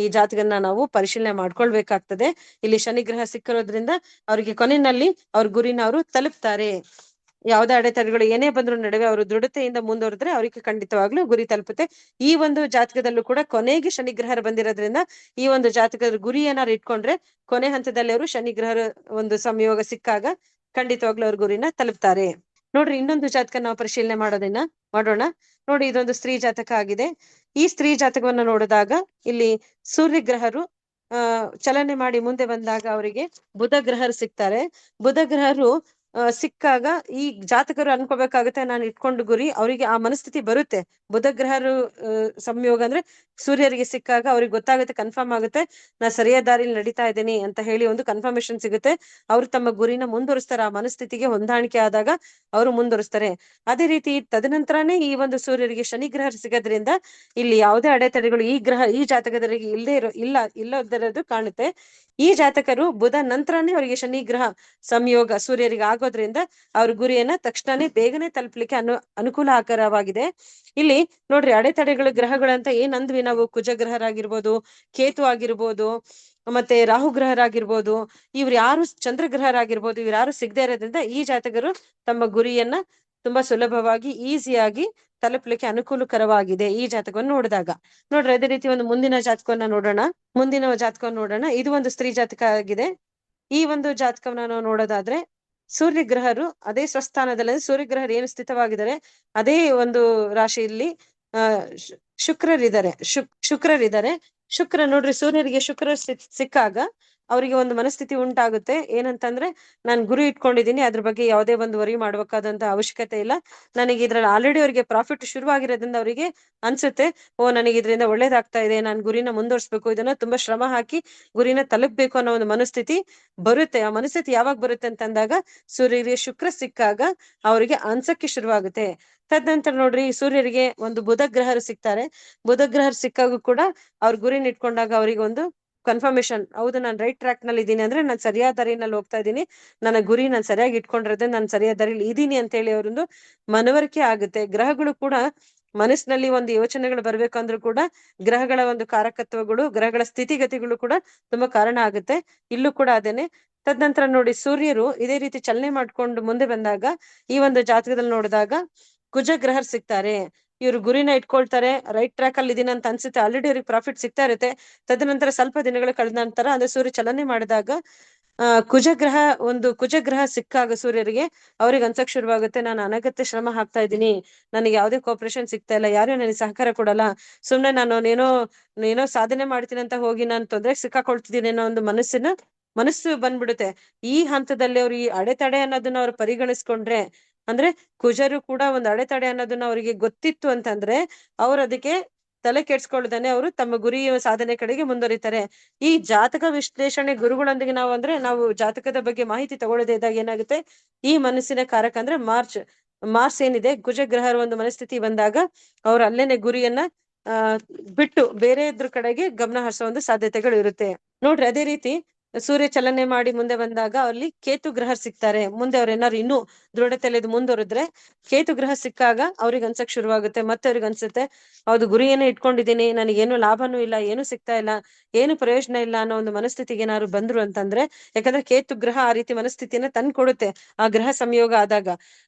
ಈ ಜಾತಕನ್ನ ನಾವು ಪರಿಶೀಲನೆ ಮಾಡ್ಕೊಳ್ಬೇಕಾಗ್ತದೆ. ಇಲ್ಲಿ ಶನಿಗ್ರಹ ಸಿಕ್ಕಿರೋದ್ರಿಂದ ಅವ್ರಿಗೆ ಕೊನೆಯಲ್ಲಿ ಅವ್ರ ಗುರಿನ ಅವರು ತಲುಪ್ತಾರೆ. ಯಾವುದೇ ಅಡೆತಡೆಗಳು ಏನೇ ಬಂದ್ರು ನಡುವೆ ಅವರು ದೃಢತೆಯಿಂದ ಮುಂದುವರೆದ್ರೆ ಅವರಿಗೆ ಖಂಡಿತವಾಗ್ಲೂ ಗುರಿ ತಲುಪುತ್ತೆ. ಈ ಒಂದು ಜಾತಕದಲ್ಲೂ ಕೂಡ ಕೊನೆಗೆ ಶನಿಗ್ರಹರು ಬಂದಿರೋದ್ರಿಂದ ಈ ಒಂದು ಜಾತಕದ ಗುರಿ ಏನಾರು ಇಟ್ಕೊಂಡ್ರೆ ಕೊನೆ ಹಂತದಲ್ಲಿ ಅವರು ಶನಿಗ್ರಹರ ಒಂದು ಸಂಯೋಗ ಸಿಕ್ಕಾಗ ಖಂಡಿತವಾಗ್ಲೂ ಅವ್ರ ಗುರಿನ ತಲುಪ್ತಾರೆ. ನೋಡ್ರಿ, ಇನ್ನೊಂದು ಜಾತಕ ನಾವು ಪರಿಶೀಲನೆ ಮಾಡೋಣ. ನೋಡಿ, ಇದೊಂದು ಸ್ತ್ರೀ ಜಾತಕ ಆಗಿದೆ. ಈ ಸ್ತ್ರೀ ಜಾತಕವನ್ನ ನೋಡಿದಾಗ ಇಲ್ಲಿ ಸೂರ್ಯಗ್ರಹರು ಚಲನೆ ಮಾಡಿ ಮುಂದೆ ಬಂದಾಗ ಅವರಿಗೆ ಬುಧ ಗ್ರಹರು ಸಿಗ್ತಾರೆ. ಬುಧ ಗ್ರಹರು ಸಿಕ್ಕಾಗ ಈ ಜಾತಕರು ಅನ್ಕೋಬೇಕಾಗುತ್ತೆ, ನಾನು ಇಟ್ಕೊಂಡು ಗುರಿ, ಅವರಿಗೆ ಆ ಮನಸ್ಥಿತಿ ಬರುತ್ತೆ. ಬುಧ ಗ್ರಹರು ಸಂಯೋಗ ಅಂದ್ರೆ ಸೂರ್ಯರಿಗೆ ಸಿಕ್ಕಾಗ ಅವ್ರಿಗೆ ಗೊತ್ತಾಗುತ್ತೆ, ಕನ್ಫರ್ಮ್ ಆಗುತ್ತೆ, ನಾ ಸರಿಯಾದ ದಾರಿಲಿ ನಡೀತಾ ಇದ್ದೀನಿ ಅಂತ ಹೇಳಿ ಒಂದು ಕನ್ಫರ್ಮೇಶನ್ ಸಿಗುತ್ತೆ. ಅವ್ರು ತಮ್ಮ ಗುರಿನ ಮುಂದುವರಿಸ್ತಾರೆ. ಆ ಮನಸ್ಥಿತಿಗೆ ಹೊಂದಾಣಿಕೆ ಆದಾಗ ಅವರು ಮುಂದುವರಿಸ್ತಾರೆ. ಅದೇ ರೀತಿ ತದನಂತರನೇ ಈ ಒಂದು ಸೂರ್ಯರಿಗೆ ಶನಿಗ್ರಹ ಸಿಗೋದ್ರಿಂದ ಇಲ್ಲಿ ಯಾವುದೇ ಅಡೆತಡೆಗಳು ಈ ಜಾತಕದವರಿಗೆ ಇಲ್ಲದಿರೋದು ಕಾಣುತ್ತೆ. ಈ ಜಾತಕರು ಬುಧ ನಂತರನೇ ಅವರಿಗೆ ಶನಿಗ್ರಹ ಸಂಯೋಗ ಸೂರ್ಯರಿಗೆ ಆಗೋದ್ರಿಂದ ಅವ್ರ ಗುರಿಯನ್ನ ತಕ್ಷಣನೇ ಬೇಗನೆ ತಲುಪಲಿಕ್ಕೆ ಅನುಕೂಲಕರವಾಗಿದೆ. ಇಲ್ಲಿ ನೋಡ್ರಿ, ಅಡೆತಡೆಗಳು ಗ್ರಹಗಳಂತ ಏನ್ ಅಂದ್ವಿ ನಾವು, ಕುಜಗ್ರಹರಾಗಿರ್ಬೋದು, ಕೇತು ಆಗಿರ್ಬೋದು, ಮತ್ತೆ ರಾಹುಗ್ರಹರಾಗಿರ್ಬೋದು, ಇವ್ರು ಯಾರು ಚಂದ್ರಗ್ರಹರಾಗಿರ್ಬೋದು, ಇವ್ರು ಯಾರು ಸಿಗದೆ ಇರೋದ್ರಿಂದ ಈ ಜಾತಕರು ತಮ್ಮ ಗುರಿಯನ್ನ ತುಂಬಾ ಸುಲಭವಾಗಿ ಈಸಿಯಾಗಿ ತಲುಪಲಿಕ್ಕೆ ಅನುಕೂಲಕರವಾಗಿದೆ ಈ ಜಾತಕವನ್ನು ನೋಡಿದಾಗ. ನೋಡ್ರಿ, ಅದೇ ರೀತಿ ಒಂದು ಮುಂದಿನ ಜಾತಕವನ್ನ ನೋಡೋಣ. ಇದು ಒಂದು ಸ್ತ್ರೀ ಜಾತಕ ಆಗಿದೆ. ಈ ಒಂದು ಜಾತಕವನ್ನ ನಾವು ನೋಡೋದಾದ್ರೆ ಸೂರ್ಯಗ್ರಹರು ಅದೇ ಸ್ವಸ್ಥಾನದಲ್ಲಿ, ಸೂರ್ಯಗ್ರಹರು ಏನು ಸ್ಥಿತವಾಗಿದ್ದಾರೆ ಅದೇ ಒಂದು ರಾಶಿಯಲ್ಲಿ ಶುಕ್ರರಿದ್ದಾರೆ. ಶುಕ್ರರಿದ್ದಾರೆ. ಶುಕ್ರ ನೋಡ್ರಿ, ಸೂರ್ಯರಿಗೆ ಶುಕ್ರ ಸಿಕ್ಕಾಗ ಅವರಿಗೆ ಒಂದು ಮನಸ್ಥಿತಿ ಉಂಟಾಗುತ್ತೆ. ಏನಂತಂದ್ರೆ, ನಾನು ಗುರಿ ಇಟ್ಕೊಂಡಿದ್ದೀನಿ, ಅದ್ರ ಬಗ್ಗೆ ಯಾವುದೇ ಒಂದು ವರಿ ಮಾಡ್ಬೇಕಾದಂತ ಅವಶ್ಯಕತೆ ಇಲ್ಲ. ನನಗೆ ಇದ್ರಲ್ಲಿ ಆಲ್ರೆಡಿ ಅವರಿಗೆ ಪ್ರಾಫಿಟ್ ಶುರುವಾಗಿರೋದ್ರಿಂದ ಅವರಿಗೆ ಅನ್ಸುತ್ತೆ, ಓ ನನಗೆ ಇದರಿಂದ ಒಳ್ಳೇದಾಗ್ತಾ ಇದೆ, ನಾನು ಗುರಿನ ಮುಂದುವರ್ಸ್ಬೇಕು, ಇದನ್ನ ತುಂಬಾ ಶ್ರಮ ಹಾಕಿ ಗುರಿನ ತಲುಪ್ಬೇಕು ಅನ್ನೋ ಒಂದು ಮನಸ್ಥಿತಿ ಬರುತ್ತೆ. ಆ ಮನಸ್ಥಿತಿ ಯಾವಾಗ ಬರುತ್ತೆ ಅಂತಂದಾಗ, ಸೂರ್ಯರಿಗೆ ಶುಕ್ರ ಸಿಕ್ಕಾಗ ಅವರಿಗೆ ಅನ್ಸಕ್ಕೆ ಶುರುವಾಗುತ್ತೆ. ತದನಂತರ ನೋಡ್ರಿ, ಸೂರ್ಯರಿಗೆ ಒಂದು ಬುಧ ಗ್ರಹರು ಸಿಗ್ತಾರೆ. ಬುಧ ಗ್ರಹರು ಸಿಕ್ಕಾಗ ಕೂಡ ಅವ್ರ ಗುರಿನ ಇಟ್ಕೊಂಡಾಗ ಅವರಿಗೆ ಒಂದು ಕನ್ಫರ್ಮೇಶನ್, ಹೌದು ನಾನು ರೈಟ್ ಟ್ರ್ಯಾಕ್ ನಲ್ಲಿ ಇದ್ದೀನಿ, ಅಂದ್ರೆ ನಾನು ಸರಿಯಾದ ದಾರಿನಲ್ಲಿ ಹೋಗ್ತಾ ಇದ್ದೀನಿ, ನನ್ನ ಗುರಿ ನಾನು ಸರಿಯಾಗಿ ಇಟ್ಕೊಂಡಿರೋದ್ರೆ ನಾನು ಸರಿಯಾದ ದಾರಿಲಿ ಇದೀನಿ ಅಂತ ಹೇಳಿ ಅವರೊಂದು ಮನವರಿಕೆ ಆಗುತ್ತೆ. ಗ್ರಹಗಳು ಕೂಡ ಮನಸ್ಸಿನಲ್ಲಿ ಒಂದು ಯೋಚನೆಗಳು ಬರ್ಬೇಕಂದ್ರೂ ಕೂಡ ಗ್ರಹಗಳ ಒಂದು ಕಾರಕತ್ವಗಳು, ಗ್ರಹಗಳ ಸ್ಥಿತಿಗತಿಗಳು ಕೂಡ ತುಂಬಾ ಕಾರಣ ಆಗುತ್ತೆ. ಇಲ್ಲೂ ಕೂಡ ಅದೇನೆ. ತದನಂತರ ನೋಡಿ, ಸೂರ್ಯರು ಇದೇ ರೀತಿ ಚಲನೆ ಮಾಡ್ಕೊಂಡು ಮುಂದೆ ಬಂದಾಗ, ಈ ಒಂದು ಜಾತಕದಲ್ಲಿ ನೋಡಿದಾಗ ಕುಜ ಗ್ರಹರ್ ಸಿಗ್ತಾರೆ. ಇವ್ರು ಗುರಿನ ಇಟ್ಕೊಳ್ತಾರೆ, ರೈಟ್ ಟ್ರ್ಯಾಕ್ ಅಲ್ಲಿ ಇದೀನಿ ಅಂತ ಅನ್ಸುತ್ತೆ, ಆಲ್ರೆಡಿ ಅವ್ರಿಗೆ ಪ್ರಾಫಿಟ್ ಸಿಗ್ತಾ ಇರುತ್ತೆ. ತದನಂತರ ಸ್ವಲ್ಪ ದಿನಗಳು ಕಳೆದ ನಂತರ, ಅಂದ್ರೆ ಸೂರ್ಯ ಚಲನೆ ಮಾಡಿದಾಗ ಕುಜಗ್ರಹ ಸಿಕ್ಕಾಗ ಸೂರ್ಯರಿಗೆ ಅವ್ರಿಗೆ ಅನ್ಸಕ್ ಶುರುವಾಗುತ್ತೆ, ನಾನು ಅನಗತ್ಯ ಶ್ರಮ ಹಾಕ್ತಾ ಇದ್ದೀನಿ, ನನಗೆ ಯಾವುದೇ ಕೋಪರೇಷನ್ ಸಿಗ್ತಾ ಇಲ್ಲ, ಯಾರು ನನಗೆ ಸಹಕಾರ ಕೊಡಲ್ಲ, ಸುಮ್ನೆ ನಾನು ಏನೋ ಸಾಧನೆ ಮಾಡ್ತೀನಿ ಅಂತ ಹೋಗಿ ನಾನು ತೊಂದರೆಗೆ ಸಿಕ್ಕಾಕೊಳ್ತಿದ್ದೀನಿ ಅನ್ನೋ ಒಂದು ಮನಸ್ಸು ಬಂದ್ಬಿಡುತ್ತೆ. ಈ ಹಂತದಲ್ಲಿ ಅವ್ರು ಈ ಅಡೆತಡೆ ಅನ್ನೋದನ್ನ ಅವ್ರು ಪರಿಗಣಿಸ್ಕೊಂಡ್ರೆ, ಅಂದ್ರೆ ಕುಜರು ಕೂಡ ಒಂದು ಅಡೆತಡೆ ಅನ್ನೋದನ್ನ ಅವರಿಗೆ ಗೊತ್ತಿತ್ತು ಅಂತಂದ್ರೆ, ಅವ್ರು ಅದಕ್ಕೆ ತಲೆ ಕೆಡ್ಸ್ಕೊಳ್ದೇನೆ ಅವರು ತಮ್ಮ ಗುರಿ ಸಾಧನೆ ಕಡೆಗೆ ಮುಂದುವರಿತಾರೆ. ಈ ಜಾತಕ ವಿಶ್ಲೇಷಣೆ ಗುರುಗಳೊಂದಿಗೆ ನಾವು ಜಾತಕದ ಬಗ್ಗೆ ಮಾಹಿತಿ ತಗೊಳ್ಳದೇ ಇದ್ದಾಗ ಏನಾಗುತ್ತೆ, ಈ ಮನಸ್ಸಿನ ಕಾರಕ ಅಂದ್ರೆ ಮಾರ್ಸ್ ಏನಿದೆ, ಕುಜ ಗ್ರಹರ ಒಂದು ಮನಸ್ಥಿತಿ ಬಂದಾಗ ಅವ್ರು ಅಲ್ಲೇನೆ ಗುರಿಯನ್ನ ಬಿಟ್ಟು ಬೇರೆ ಇದ್ರ ಕಡೆಗೆ ಗಮನ ಹರಿಸೋ ಒಂದು ಸಾಧ್ಯತೆಗಳು ಇರುತ್ತೆ. ನೋಡ್ರಿ, ಅದೇ ರೀತಿ ಸೂರ್ಯ ಚಲನೆ ಮಾಡಿ ಮುಂದೆ ಬಂದಾಗ ಅಲ್ಲಿ ಕೇತು ಗ್ರಹ ಸಿಗ್ತಾರೆ. ಮುಂದೆ ಅವ್ರ ಏನಾದ್ರು ಇನ್ನೂ ದೃಢತೆಯಲ್ಲಿ ಮುಂದುವರೆದ್ರೆ, ಕೇತು ಗ್ರಹ ಸಿಕ್ಕಾಗ ಅವ್ರಿಗೆ ಅನ್ಸಕ್ ಶುರುವಾಗುತ್ತೆ. ಮತ್ತೆ ಅವ್ರಿಗೆ ಅನ್ಸುತ್ತೆ, ಹೌದು ಗುರಿಯನ್ನ ಇಟ್ಕೊಂಡಿದ್ದೀನಿ, ನನಗೇನು ಲಾಭನೂ ಇಲ್ಲ, ಏನು ಸಿಗ್ತಾ ಇಲ್ಲ, ಏನು ಪ್ರಯೋಜನ ಇಲ್ಲ ಅನ್ನೋ ಒಂದು ಮನಸ್ಥಿತಿಗೆ ಏನಾದ್ರು ಬಂದ್ರು ಅಂತಂದ್ರೆ, ಯಾಕಂದ್ರೆ ಕೇತು ಗ್ರಹ ಆ ರೀತಿ ಮನಸ್ಥಿತಿಯನ್ನ ತಂದು ಕೊಡುತ್ತೆ ಆ ಗ್ರಹ ಸಂಯೋಗ ಆದಾಗ.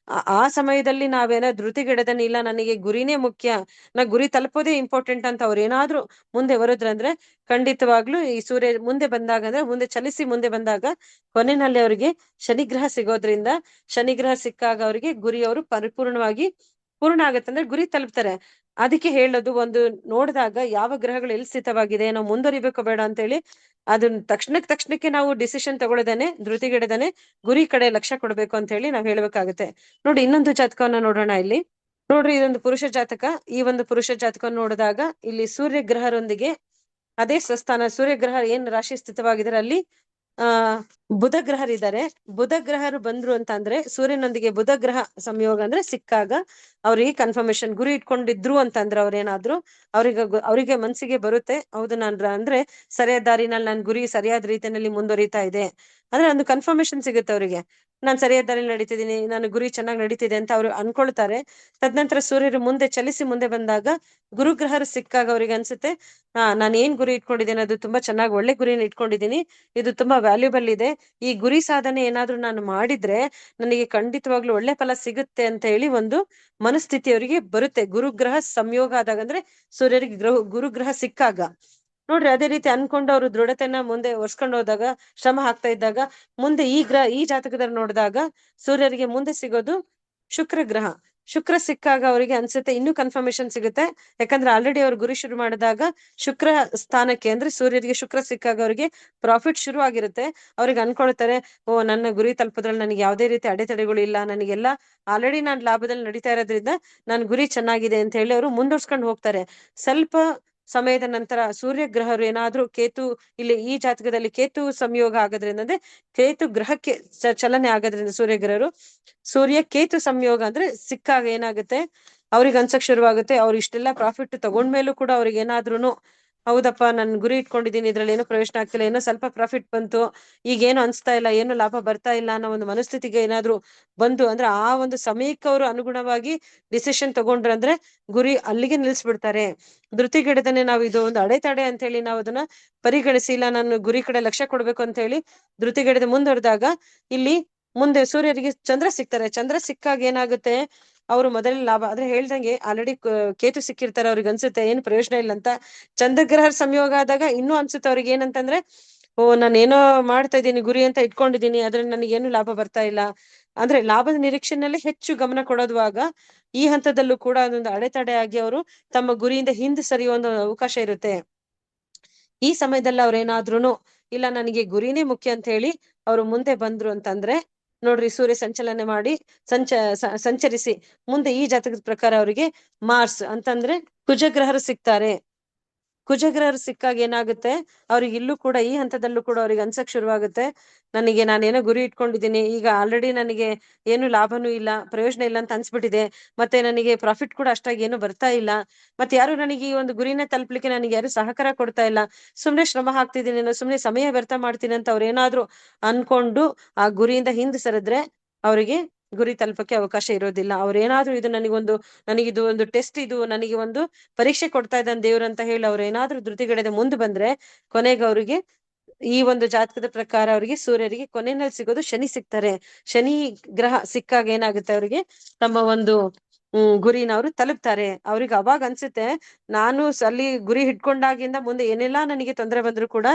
ಆ ಸಮಯದಲ್ಲಿ ನಾವೇನೋ ಧೃತಿಗೆಡದನಿ, ಇಲ್ಲ ನನಗೆ ಗುರಿನೇ ಮುಖ್ಯ, ನಾ ಗುರಿ ತಲುಪೋದೇ ಇಂಪಾರ್ಟೆಂಟ್ ಅಂತ ಅವ್ರು ಏನಾದ್ರು ಮುಂದೆ ಬರೋದ್ರಂದ್ರೆ, ಖಂಡಿತವಾಗ್ಲೂ ಈ ಸೂರ್ಯ ಮುಂದೆ ಬಂದಾಗ, ಅಂದ್ರೆ ಮುಂದೆ ಚಲಿಸಿ ಮುಂದೆ ಬಂದಾಗ ಕೊನೆಯಲ್ಲಿ ಅವರಿಗೆ ಶನಿಗ್ರಹ ಸಿಗೋದ್ರಿಂದ, ಶನಿಗ್ರಹ ಸಿಕ್ಕಾಗ ಅವರಿಗೆ ಗುರಿ ಅವರು ಪರಿಪೂರ್ಣವಾಗಿ ಪೂರ್ಣ ಆಗತ್ತೆ, ಅಂದ್ರೆ ಗುರಿ ತಲುಪ್ತಾರೆ. ಅದಕ್ಕೆ ಹೇಳೋದು, ಒಂದು ನೋಡಿದಾಗ ಯಾವ ಗ್ರಹಗಳು ಎಲ್ಲಿ ಸ್ಥಿತವಾಗಿದೆ, ನಾವು ಮುಂದುವರಿಬೇಕು ಬೇಡ ಅಂತ ಹೇಳಿ ಅದನ್ನ ತಕ್ಷಣಕ್ಕೆ ನಾವು ಡಿಸಿಷನ್ ತಗೊಳ್ಳದೇನೆ, ಧೃತಿಗೆಡದೇನೆ ಗುರಿ ಕಡೆ ಲಕ್ಷ್ಯ ಕೊಡ್ಬೇಕು ಅಂತ ಹೇಳಿ ನಾವ್ ಹೇಳ್ಬೇಕಾಗತ್ತೆ. ನೋಡಿ, ಇನ್ನೊಂದು ಜಾತಕವನ್ನ ನೋಡೋಣ. ಇಲ್ಲಿ ನೋಡ್ರಿ, ಇದೊಂದು ಪುರುಷ ಜಾತಕ. ಈ ಒಂದು ಪುರುಷ ಜಾತಕವನ್ನು ನೋಡಿದಾಗ ಇಲ್ಲಿ ಸೂರ್ಯ ಗ್ರಹರೊಂದಿಗೆ ಅದೇ ಸ್ವಸ್ಥಾನ, ಸೂರ್ಯ ಗ್ರಹ ಏನ್ ರಾಶಿ ಸ್ಥಿತವಾಗಿದ್ದಾರೆ ಅಲ್ಲಿ ಬುಧ ಗ್ರಹರಿದ್ದಾರೆ. ಬುಧ ಗ್ರಹರು ಬಂದ್ರು ಅಂತ ಅಂದ್ರೆ, ಸೂರ್ಯನೊಂದಿಗೆ ಬುಧ ಗ್ರಹ ಸಂಯೋಗ ಅಂದ್ರೆ ಸಿಕ್ಕಾಗ ಅವ್ರಿಗೆ ಕನ್ಫರ್ಮೇಶನ್, ಗುರಿ ಇಟ್ಕೊಂಡಿದ್ರು ಅಂತಂದ್ರೆ ಅವ್ರೇನಾದ್ರು ಅವರಿಗೆ ಮನ್ಸಿಗೆ ಬರುತ್ತೆ, ಹೌದು ಅಂದ್ರೆ ಸರಿಯಾದ ದಾರಿನಲ್ಲಿ ನನ್ ಗುರಿ ಸರಿಯಾದ ರೀತಿಯಲ್ಲಿ ಮುಂದುವರಿತಾ ಇದೆ, ಅಂದ್ರೆ ಒಂದು ಕನ್ಫರ್ಮೇಶನ್ ಸಿಗುತ್ತೆ ಅವರಿಗೆ, ನಾನ್ ಸರಿಯಾದ ದಾರಿಯಲ್ಲಿ ನಡೀತಿದ್ದೀನಿ, ನಾನು ಗುರಿ ಚೆನ್ನಾಗಿ ನಡೀತಿದೆ ಅಂತ ಅವ್ರು ಅನ್ಕೊಳ್ತಾರೆ. ತದನಂತರ ಸೂರ್ಯರು ಮುಂದೆ ಚಲಿಸಿ ಮುಂದೆ ಬಂದಾಗ ಗುರುಗ್ರಹರು ಸಿಕ್ಕಾಗ ಅವ್ರಿಗೆ ಅನ್ಸುತ್ತೆ, ನಾನು ಏನ್ ಗುರಿ ಇಟ್ಕೊಂಡಿದ್ದೀನಿ ಅದು ತುಂಬಾ ಚೆನ್ನಾಗಿ ಒಳ್ಳೆ ಗುರಿನ ಇಟ್ಕೊಂಡಿದ್ದೀನಿ, ಇದು ತುಂಬಾ ವ್ಯಾಲ್ಯೂಬಲ್ ಇದೆ, ಈ ಗುರಿ ಸಾಧನೆ ಏನಾದ್ರು ನಾನು ಮಾಡಿದ್ರೆ ನನಗೆ ಖಂಡಿತವಾಗ್ಲೂ ಒಳ್ಳೆ ಫಲ ಸಿಗುತ್ತೆ ಅಂತ ಹೇಳಿ ಒಂದು ಮನಸ್ಥಿತಿ ಅವರಿಗೆ ಬರುತ್ತೆ. ಗುರುಗ್ರಹ ಸಂಯೋಗ ಆದಾಗ, ಅಂದ್ರೆ ಸೂರ್ಯರಿಗೆ ಗುರುಗ್ರಹ ಸಿಕ್ಕಾಗ ನೋಡ್ರಿ, ಅದೇ ರೀತಿ ಅನ್ಕೊಂಡು ಅವರು ದೃಢತೆನ ಮುಂದೆ ಒರ್ಸ್ಕೊಂಡು ಹೋದಾಗ, ಶ್ರಮ ಹಾಕ್ತಾ ಇದ್ದಾಗ, ಮುಂದೆ ಈ ಜಾತಕದಲ್ಲಿ ನೋಡಿದಾಗ ಸೂರ್ಯರಿಗೆ ಮುಂದೆ ಸಿಗೋದು ಶುಕ್ರ ಸಿಕ್ಕಾಗ ಅವರಿಗೆ ಅನ್ಸುತ್ತೆ, ಇನ್ನೂ ಕನ್ಫರ್ಮೇಶನ್ ಸಿಗುತ್ತೆ. ಯಾಕಂದ್ರೆ ಆಲ್ರೆಡಿ ಅವ್ರು ಗುರಿ ಶುರು ಮಾಡಿದಾಗ ಶುಕ್ರ ಸ್ಥಾನಕ್ಕೆ, ಅಂದ್ರೆ ಸೂರ್ಯರಿಗೆ ಶುಕ್ರ ಸಿಕ್ಕಾಗ ಅವರಿಗೆ ಪ್ರಾಫಿಟ್ ಶುರು ಆಗಿರುತ್ತೆ. ಅವ್ರಿಗೆ ಅನ್ಕೊಳ್ತಾರೆ, ಓ ನನ್ನ ಗುರಿ ತಲುಪೋದ್ರಲ್ಲಿ ನನಗೆ ಯಾವುದೇ ರೀತಿ ಅಡೆತಡೆಗಳು ಇಲ್ಲ, ನನಗೆಲ್ಲ ಆಲ್ರೆಡಿ ನಾನು ಲಾಭದಲ್ಲಿ ನಡೀತಾ ಇರೋದ್ರಿಂದ ನನ್ನ ಗುರಿ ಚೆನ್ನಾಗಿದೆ ಅಂತ ಹೇಳಿ ಅವರು ಮುಂದುವರ್ಸ್ಕೊಂಡು ಹೋಗ್ತಾರೆ. ಸ್ವಲ್ಪ ಸಮಯದ ನಂತರ ಸೂರ್ಯ ಗ್ರಹರು ಏನಾದ್ರೂ ಇಲ್ಲಿ ಈ ಜಾತಕದಲ್ಲಿ ಕೇತು ಸಂಯೋಗ ಆಗೋದ್ರಿಂದ, ಅಂದ್ರೆ ಕೇತು ಗ್ರಹಕ್ಕೆ ಚಲನೆ ಆಗೋದ್ರಿಂದ, ಸೂರ್ಯ ಕೇತು ಸಂಯೋಗ ಅಂದ್ರೆ ಸಿಕ್ಕಾಗ ಏನಾಗುತ್ತೆ, ಅವ್ರಿಗೆ ಅನ್ಸಕ್ ಶುರುವಾಗುತ್ತೆ, ಅವ್ರು ಇಷ್ಟೆಲ್ಲಾ ಪ್ರಾಫಿಟ್ ತಗೊಂಡ್ಮೇಲೂ ಕೂಡ ಅವ್ರಿಗೆ ಏನಾದ್ರೂನು, ಹೌದಪ್ಪ ನನ್ ಗುರಿ ಇಟ್ಕೊಂಡಿದ್ದೀನಿ, ಇದ್ರಲ್ಲಿ ಏನೋ ಪ್ರಯೋಜನ ಆಗ್ತಿಲ್ಲ, ಏನೋ ಸ್ವಲ್ಪ ಪ್ರಾಫಿಟ್ ಬಂತು, ಈಗೇನು ಅನ್ಸ್ತಾ ಇಲ್ಲ, ಏನು ಲಾಭ ಬರ್ತಾ ಇಲ್ಲ ಅನ್ನೋ ಒಂದು ಮನಸ್ಥಿತಿಗೆ ಏನಾದ್ರು ಬಂದು ಅಂದ್ರೆ, ಆ ಒಂದು ಸಮಯಕ್ಕೆ ಅವರು ಅನುಗುಣವಾಗಿ ಡಿಸಿಷನ್ ತಗೊಂಡ್ರಂದ್ರೆ ಗುರಿ ಅಲ್ಲಿಗೆ ನಿಲ್ಸ್ಬಿಡ್ತಾರೆ. ಧೃತಿಗೆಡದನೆ ನಾವು ಇದು ಒಂದು ಅಡೆತಡೆ ಅಂತ ಹೇಳಿ ನಾವು ಅದನ್ನ ಪರಿಗಣಿಸಿ, ಇಲ್ಲ ನಾನು ಗುರಿ ಕಡೆ ಲಕ್ಷ್ಯ ಕೊಡ್ಬೇಕು ಅಂತ ಹೇಳಿ ಧೃತಿಗೆಡದೆ ಮುಂದುವರೆದಾಗ, ಇಲ್ಲಿ ಮುಂದೆ ಸೂರ್ಯರಿಗೆ ಚಂದ್ರ ಸಿಗ್ತಾರೆ. ಚಂದ್ರ ಸಿಕ್ಕಾಗ ಏನಾಗುತ್ತೆ, ಅವರು ಮೊದಲೇ ಲಾಭ, ಆದ್ರೆ ಹೇಳ್ದಂಗೆ ಆಲ್ರೆಡಿ ಕೇತು ಸಿಕ್ಕಿರ್ತಾರೆ, ಅವ್ರಿಗೆ ಅನ್ಸುತ್ತೆ ಏನು ಪ್ರಯೋಜನ ಇಲ್ಲ ಅಂತ. ಚಂದ್ರಗ್ರಹರ ಸಂಯೋಗ ಆದಾಗ ಇನ್ನೂ ಅನ್ಸುತ್ತೆ ಅವ್ರಿಗೆ ಏನಂತಂದ್ರೆ, ನಾನೇನೋ ಮಾಡ್ತಾ ಇದ್ದೀನಿ, ಗುರಿ ಅಂತ ಇಟ್ಕೊಂಡಿದ್ದೀನಿ, ಅದ್ರಲ್ಲಿ ನನಗೇನು ಲಾಭ ಬರ್ತಾ ಇಲ್ಲ. ಅಂದ್ರೆ ಲಾಭದ ನಿರೀಕ್ಷೆನಲ್ಲೇ ಹೆಚ್ಚು ಗಮನ ಕೊಡೋದುವಾಗ ಈ ಹಂತದಲ್ಲೂ ಕೂಡ ಅದೊಂದು ಅಡೆತಡೆ ಆಗಿ ಅವರು ತಮ್ಮ ಗುರಿಯಿಂದ ಹಿಂದೆ ಸರಿಯುವ ಒಂದು ಅವಕಾಶ ಇರುತ್ತೆ. ಈ ಸಮಯದಲ್ಲಿ ಅವ್ರೇನಾದ್ರೂನು ಇಲ್ಲ ನನಗೆ ಗುರಿನೇ ಮುಖ್ಯ ಅಂತ ಹೇಳಿ ಅವ್ರು ಮುಂದೆ ಬಂದ್ರು ಅಂತಂದ್ರೆ ನೋಡ್ರಿ, ಸೂರ್ಯ ಸಂಚಲನೆ ಮಾಡಿ ಸಂಚರಿಸಿ ಮುಂದೆ ಈ ಜಾತಕದ ಪ್ರಕಾರ ಅವರಿಗೆ ಮಾರ್ಸ್ ಅಂತಂದ್ರೆ ಕುಜಗ್ರಹರು ಸಿಗ್ತಾರೆ. ಕುಜಗ್ರಹರು ಸಿಕ್ಕಾಗ ಏನಾಗುತ್ತೆ, ಅವ್ರಿಗೆ ಇಲ್ಲೂ ಕೂಡ ಈ ಹಂತದಲ್ಲೂ ಕೂಡ ಅವ್ರಿಗೆ ಅನ್ಸಕ್ ಶುರುವಾಗುತ್ತೆ, ನಾನೇನೋ ಗುರಿ ಇಟ್ಕೊಂಡಿದ್ದೀನಿ, ಈಗ ಆಲ್ರೆಡಿ ನನಗೆ ಏನು ಲಾಭನೂ ಇಲ್ಲ, ಪ್ರಯೋಜನ ಇಲ್ಲ ಅಂತ ಅನ್ಸ್ಬಿಟ್ಟಿದೆ. ಮತ್ತೆ ನನಗೆ ಪ್ರಾಫಿಟ್ ಕೂಡ ಅಷ್ಟಾಗಿ ಏನು ಬರ್ತಾ ಇಲ್ಲ. ಮತ್ತೆ ಯಾರು ನನಗೆ ಈ ಒಂದು ಗುರಿನ ತಲುಪಲಿಕ್ಕೆ ನನಗೆ ಯಾರು ಸಹಕಾರ ಕೊಡ್ತಾ ಇಲ್ಲ. ಸುಮ್ನೆ ಶ್ರಮ ಹಾಕ್ತಿದ್ದೀನಿ, ಸುಮ್ನೆ ಸಮಯ ವ್ಯರ್ಥ ಮಾಡ್ತೀನಿ ಅಂತ ಅವ್ರೇನಾದ್ರೂ ಅನ್ಕೊಂಡು ಆ ಗುರಿಯಿಂದ ಹಿಂದೆ ಸರಿದ್ರೆ ಅವರಿಗೆ ಗುರಿ ತಲುಪಕ್ಕೆ ಅವಕಾಶ ಇರೋದಿಲ್ಲ. ಅವ್ರೇನಾದ್ರೂ ಇದು ನನಗಿದು ಒಂದು ಟೆಸ್ಟ್, ಇದು ನನಗೆ ಒಂದು ಪರೀಕ್ಷೆ ಕೊಡ್ತಾ ಇದ್ದಾನೆ ದೇವ್ರು ಅಂತ ಹೇಳಿ ಅವ್ರೇನಾದ್ರೂ ಧೃತಿಗೆಡದೆ ಮುಂದೆ ಬಂದ್ರೆ ಕೊನೆಗೆ ಅವ್ರಿಗೆ ಈ ಒಂದು ಜಾತಕದ ಪ್ರಕಾರ ಅವರಿಗೆ ಸೂರ್ಯರಿಗೆ ಕೊನೆಯಲ್ಲಿ ಸಿಗೋದು ಶನಿ ಸಿಗ್ತಾರೆ. ಶನಿ ಗ್ರಹ ಸಿಕ್ಕಾಗ ಏನಾಗುತ್ತೆ, ಅವರಿಗೆ ತಮ್ಮ ಒಂದು ಗುರಿನ ಅವರು ತಲುಪ್ತಾರೆ. ಅವ್ರಿಗೆ ಅವಾಗ ಅನ್ಸುತ್ತೆ, ನಾನು ಅಲ್ಲಿ ಗುರಿ ಹಿಡ್ಕೊಂಡಾಗಿಂದ ಮುಂದೆ ಏನೆಲ್ಲಾ ನನಗೆ ತೊಂದರೆ ಬಂದ್ರು ಕೂಡ